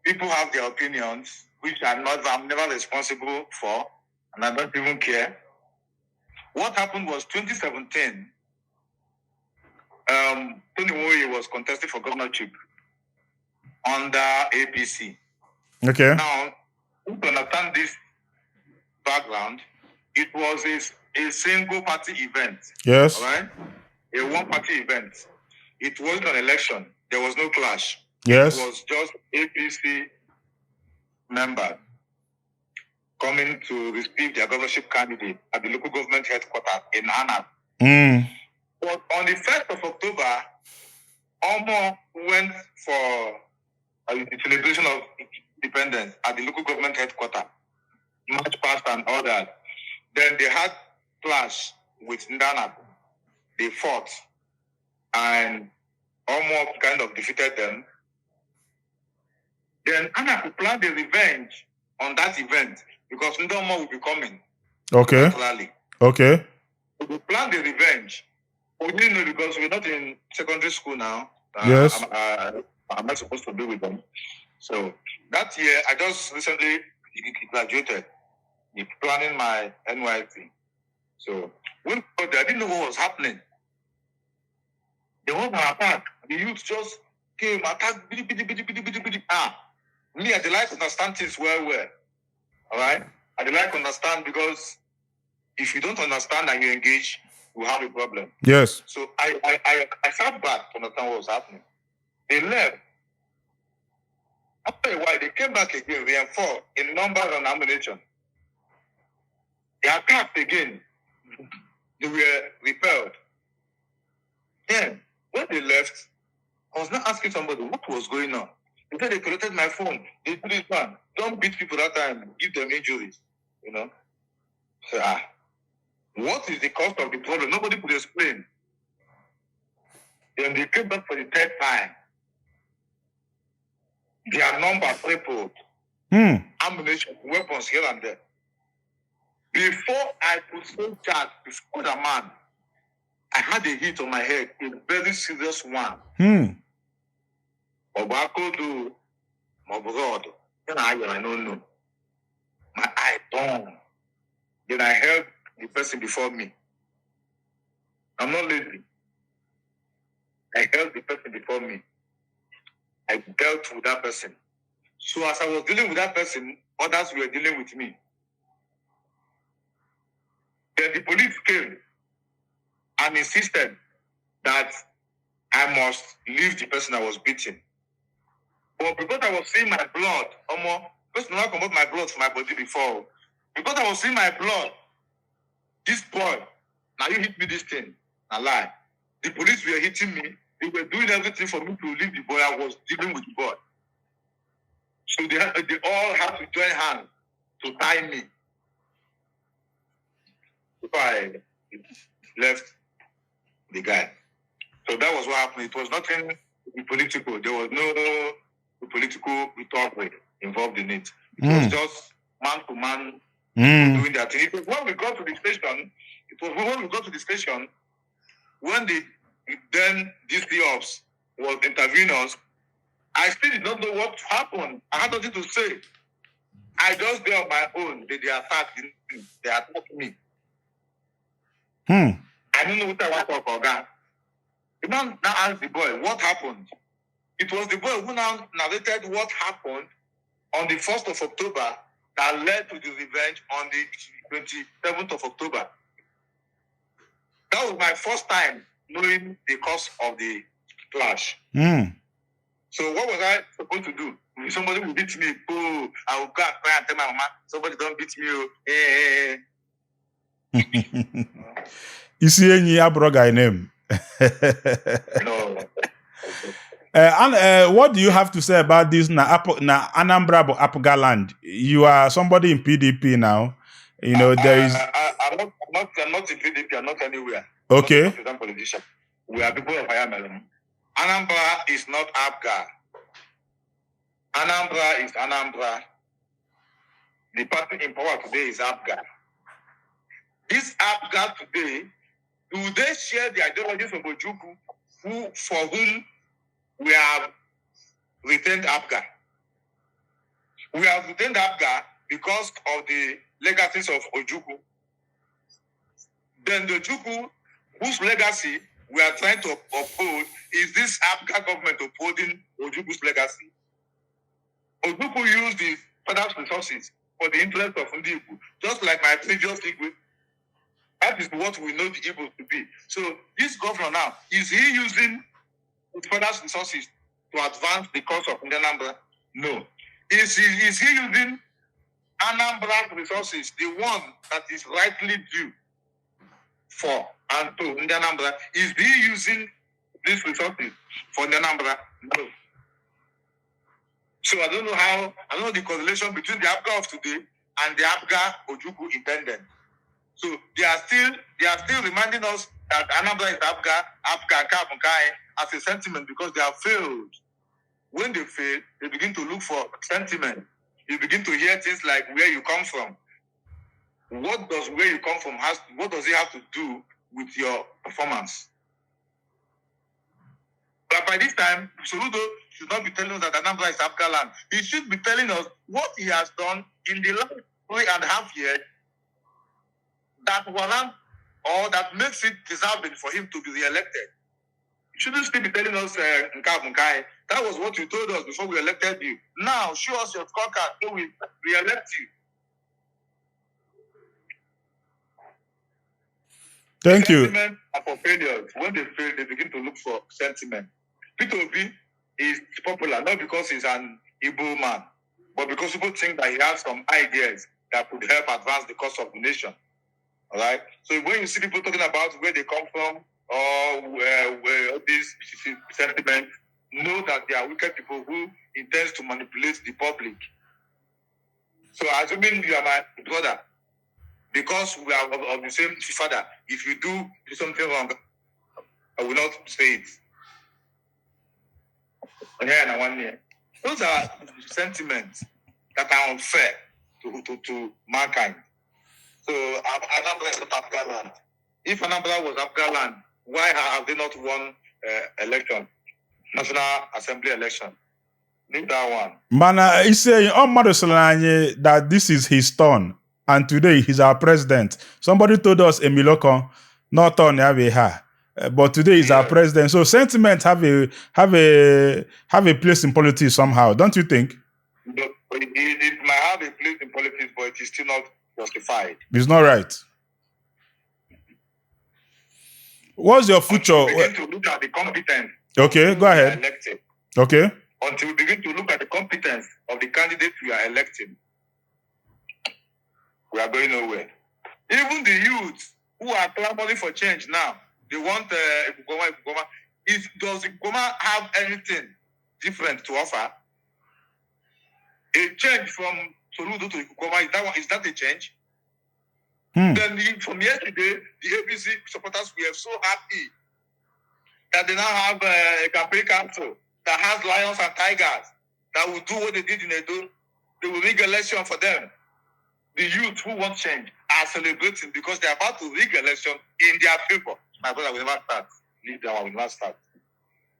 People have their opinions, which I'm never responsible for, and I don't even care. What happened was 2017. Tony Woye was contesting for governorship under APC. Okay. Now, to understand this background, it was a single party event. Yes. All right? A one party event. It wasn't an election. There was no clash. Yes. It was just APC members coming to receive their governorship candidate at the local government headquarters in Anambra. But on the 1st of October, Omor went for the celebration of independence at the local government headquarters, March past and all that. Then they had clash with Ndana. They fought, and Omor kind of defeated them. Then Anna planned a revenge on that event because Ndana will be coming. Okay. Okay. So they planned a revenge. We didn't know because we're not in secondary school now. Yes. I'm not supposed to be with them. So that year, I just recently graduated, planning my NYC. So when we got there, I didn't know what was happening. There was an attack. The youth just came, attacked, me, I like to understand things well. All right? I like to understand because if you don't understand and you engage, you have a problem. Yes. So I sat back to understand what was happening. They left. After a while, they came back again, reinforced in numbers and ammunition. They attacked again. They were repelled. Then, when they left, I was not asking somebody what was going on. They said they collected my phone. They did this one. Don't beat people that time. Give them injuries. You know? So, what is the cost of the problem? Nobody could explain. Then they came back for the third time. Their number tripled. Ammunition, weapons here and there. Before I could so charge before the man, I had a hit on my head, a very serious one. Obakodo, my brother. Then I don't know. My eye burned. Then I held the person before me. I'm not lazy. I held the person before me. I dealt with that person. So as I was dealing with that person, others were dealing with me. Then the police came and insisted that I must leave the person I was beating. But because I was seeing my blood, Omor, because I come out my blood from my body before. Because I was seeing my blood, this boy, now you hit me this thing, I lie. The police were hitting me. They were doing everything for me to leave the boy. I was dealing with the boy. So they all had to join hands to tie me. Before I left the guy. So that was what happened. It was nothing political. There was no political talk involved in it. It was just man to man doing that. It was when we got to the station, when the then DC Ops was interviewing us, I still did not know what happened. I had nothing to say. I just there on my own. They attacked me. I didn't know what I was talking about. The man now asked the boy, what happened? It was the boy who now narrated what happened on the 1st of October that led to the revenge on the 27th of October. That was my first time knowing the cause of the clash. So what was I supposed to do? If somebody will beat me, oh, I will go and cry and tell my mama, somebody don't beat me. ISI Enyi abụrụ guy name. No. And what do you have to say about this? Na Anambra bụ Apga land. You are somebody in PDP now. You know there is. I'm not in PDP. I'm not anywhere. Okay. I'm not a politician. We are people of Anyamelum. Anambra is not Apga. Anambra is Anambra. The party in power today is Apga. This Apga today, do they share the ideologies of Ojukwu, for whom we have retained Apga? We have retained Apga because of the legacies of Ojukwu. Then the Ojukwu, whose legacy we are trying to uphold, is this Apga government upholding Ojukwu's legacy. Ojukwu used the federal resources for the interest of Ndi Igbo, just like my previous Igbo. That is what we know the Igbo to be. So this governor now, is he using his federal resources to advance the cause of Anambra? No. Is he using Anambra resources, the one that is rightly due for and to Anambra? Is he using these resources for Anambra? No. So I don't know the correlation between the Apga of today and the Apga Ojukwu intended. So they are still reminding us that Anambra is Apga and Kapunkai as a sentiment because they have failed. When they fail, they begin to look for sentiment. You begin to hear things like where you come from. What does where you come from what does it have to do with your performance? But by this time, Soludo should not be telling us that Anambra is Apga land. He should be telling us what he has done in the last 3.5 years that warrant or that makes it deserving for him to be re-elected. You shouldn't still be telling us, Nkai. That was what you told us before we elected you. Now, show us your scorecard so we re-elect you. Thank you. Sentiment are for failures. When they fail, they begin to look for sentiment. Peter Obi is popular not because he's an Igbo man, but because people think that he has some ideas that could help advance the cause of the nation. All right. So when you see people talking about where they come from or where these sentiments, know that they are wicked people who intend to manipulate the public. So assuming you are my brother, because we are of the same father, if you do something wrong, I will not say it. Those are sentiments that are unfair to mankind. So Anambra is not Afghan land. If Anambra was Afghan land, why have they not won election, National Assembly election? Leave that one. Mana, he's saying, oh, Madosolanye, that this is his turn. And today he's our president. Somebody told us Emiloko, not on Yaveha. But today he's our president. So sentiment have a place in politics somehow, don't you think? It might have a place in politics, but it is still not justified. It's not right. What's your future? Until we begin to look at the competence. Okay, go ahead. Elected. Okay. Until we begin to look at the competence of the candidates we are electing, we are going nowhere. Even the youth who are clamoring for change now, they want Ikukoma. Does Ikukoma have anything different to offer? A change from Soludo to Ikukoma, is that a change? Then from yesterday, the APC supporters were so happy that they now have a campaign council that has lions and tigers that will do what they did in Edo. They will rig election for them. The youth who want change are celebrating because they are about to rig election in their favor. My brother will never start. Leave them, I will never start.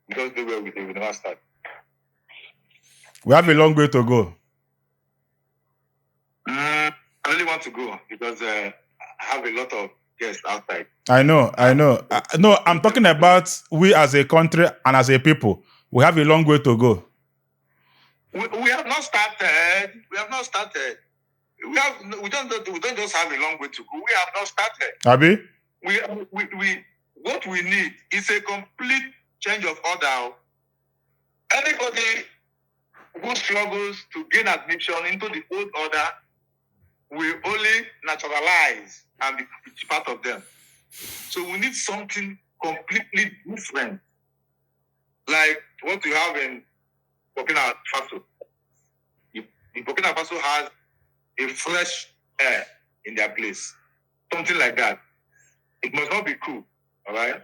Because they will never start. We have a long way to go. I really want to go because I have a lot of guests outside. I know. No, I'm talking about we as a country and as a people. We have a long way to go. We have not started. We don't just have a long way to go. We have not started. Abi? What we need is a complete change of order. Anybody who struggles to gain admission into the old order will only naturalize and be part of them. So we need something completely different, like what we have in Burkina Faso. Burkina Faso has a fresh air in their place, something like that. It must not be cool, all right?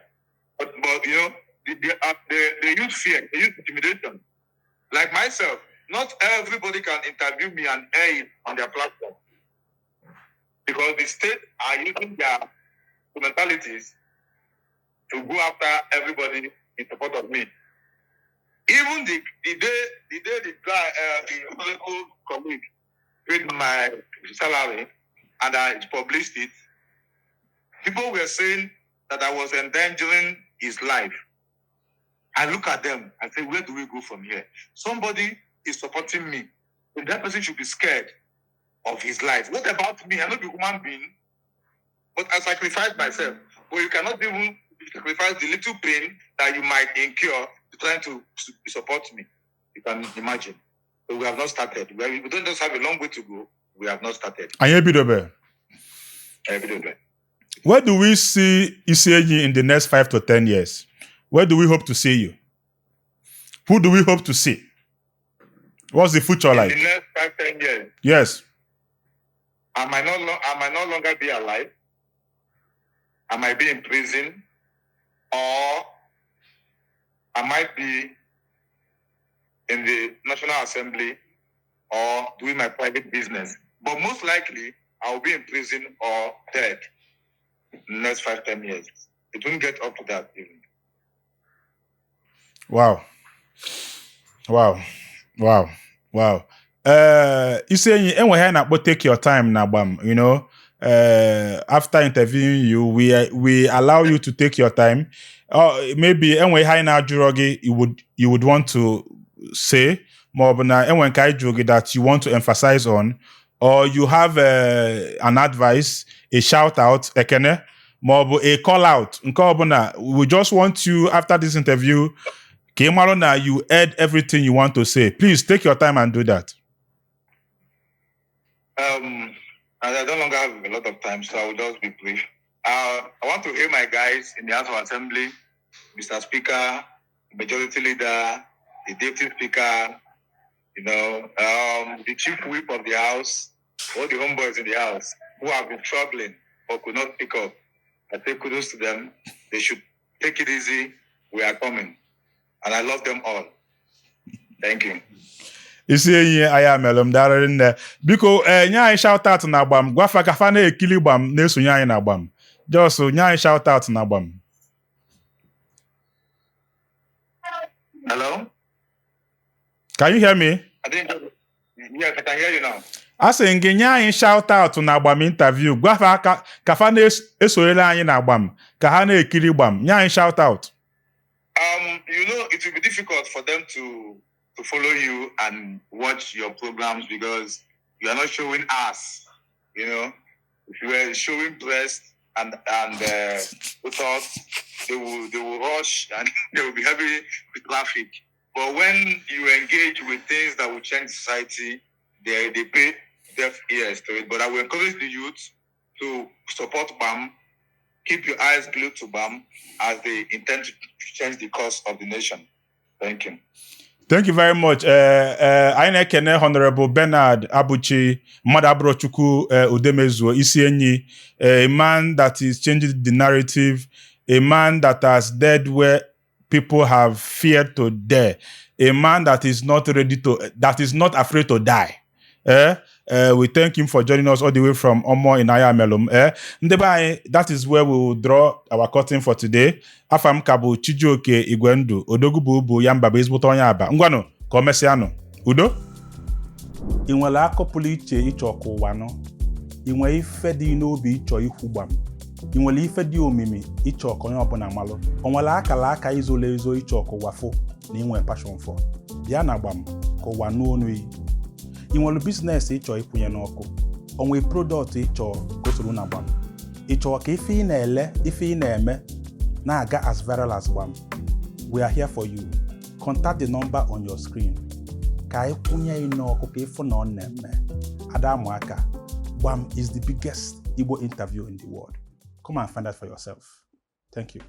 But you know, the youth fear, the youth intimidation. Like myself, not everybody can interview me and air it on their platform because the state are using their instrumentalities to go after everybody in support of me. Even the day the guy, the local colleague paid my salary and I published it, people were saying that I was endangering his life. I look at them and say, where do we go from here? Somebody is supporting me. And that person should be scared of his life. What about me? I'm not a human being, but I sacrificed myself. But you cannot even sacrifice the little pain that you might incur trying to support me. You can imagine. So we have not started. We don't just have a long way to go. We have not started. Where do we see ISI Enyi in the next 5 to 10 years? Where do we hope to see you? Who do we hope to see? What's the future like? In the next 5-10 years? Yes. I might no longer be alive. I might be in prison, or I might be in the National Assembly or doing my private business. But most likely, I will be in prison or dead in the next 5-10 years. It won't get up to that even. Wow. ISI Enyi, enwe na take your time na bam, you know. After interviewing you, we allow you to take your time. Maybe enwe high na jurogi you would want to say more na enwe kai jurogi that you want to emphasize on, or you have an advice, a shout out, ekene, more a call out. We just want you after this interview. You add everything you want to say. Please take your time and do that. I no longer have a lot of time, so I will just be brief. I want to hear my guys in the House of Assembly, Mr. Speaker, Majority Leader, the Deputy Speaker, you know, the Chief Whip of the House, all the homeboys in the House who have been troubling or could not pick up. I say kudos to them. They should take it easy. We are coming. And I love them all. Thank you. isi enyi Anyamelum darịrị nne biko nye anyị shout out na agbam gwafa ka fa na-ekili gbam na-esonye anyị na agbam just nye anyị shout out na agbam. Hello? Can you hear me? Yes, I can hear you now. A sị gị nye anyị shout out na agbam interview gwafa ka fa na-esonyere anyị na agbam ka ha na-ekiri gbam nye anyị shout out. It will be difficult for them to follow you and watch your programs because you are not showing us. If you were showing breast and without, they will rush and they will be heavy with traffic. But when you engage with things that will change society, they pay deaf ears to it. But I will encourage the youth to support BAM, keep your eyes glued to BAM as they intend to change the course of the nation. Thank you. Thank you very much. I na-ekene Honorable Bernard Abuchi, Madabrochukwu Udemezue, ISI Enyi, a man that is changing the narrative, a man that has died where people have feared to die, a man that is not afraid to die. We thank him for joining us all the way from Omor in Anyamelum. That is where we will draw our curtain for today. Afam Kabu Chijioke Igwendu, Odogubu Yamba Bezbuto Yaba. Ngwano, Komesiano. Udo? Inwele akọpụlụ iche ịchọkụ ụwa nọ. Inwe ife dị n'obi ịchọ ikwugbam. Inwele ife dị omimi ịchọkụ onye ọbụla malụ. Onwele akala aka izole ezo ịchọkụ ụwa fo na inwe passion for. Bịa na gbam ka ụwa n'onu iyi. Inwelu business ịchọ ịkwụnye n'ọkụ. Onwe product ịchọ kosoro na gbam. Ịchọ ka ife ị na-ele, ife ị na-eme na-aga as viral as gbam. We are here for you. Contact the number on your screen. Ka ịkwụnye n'ọkụ ka ịfụ na ọ na-eme. Adamuaka, gbam is the biggest Igbo interview in the world. Come and find out for yourself. Thank you.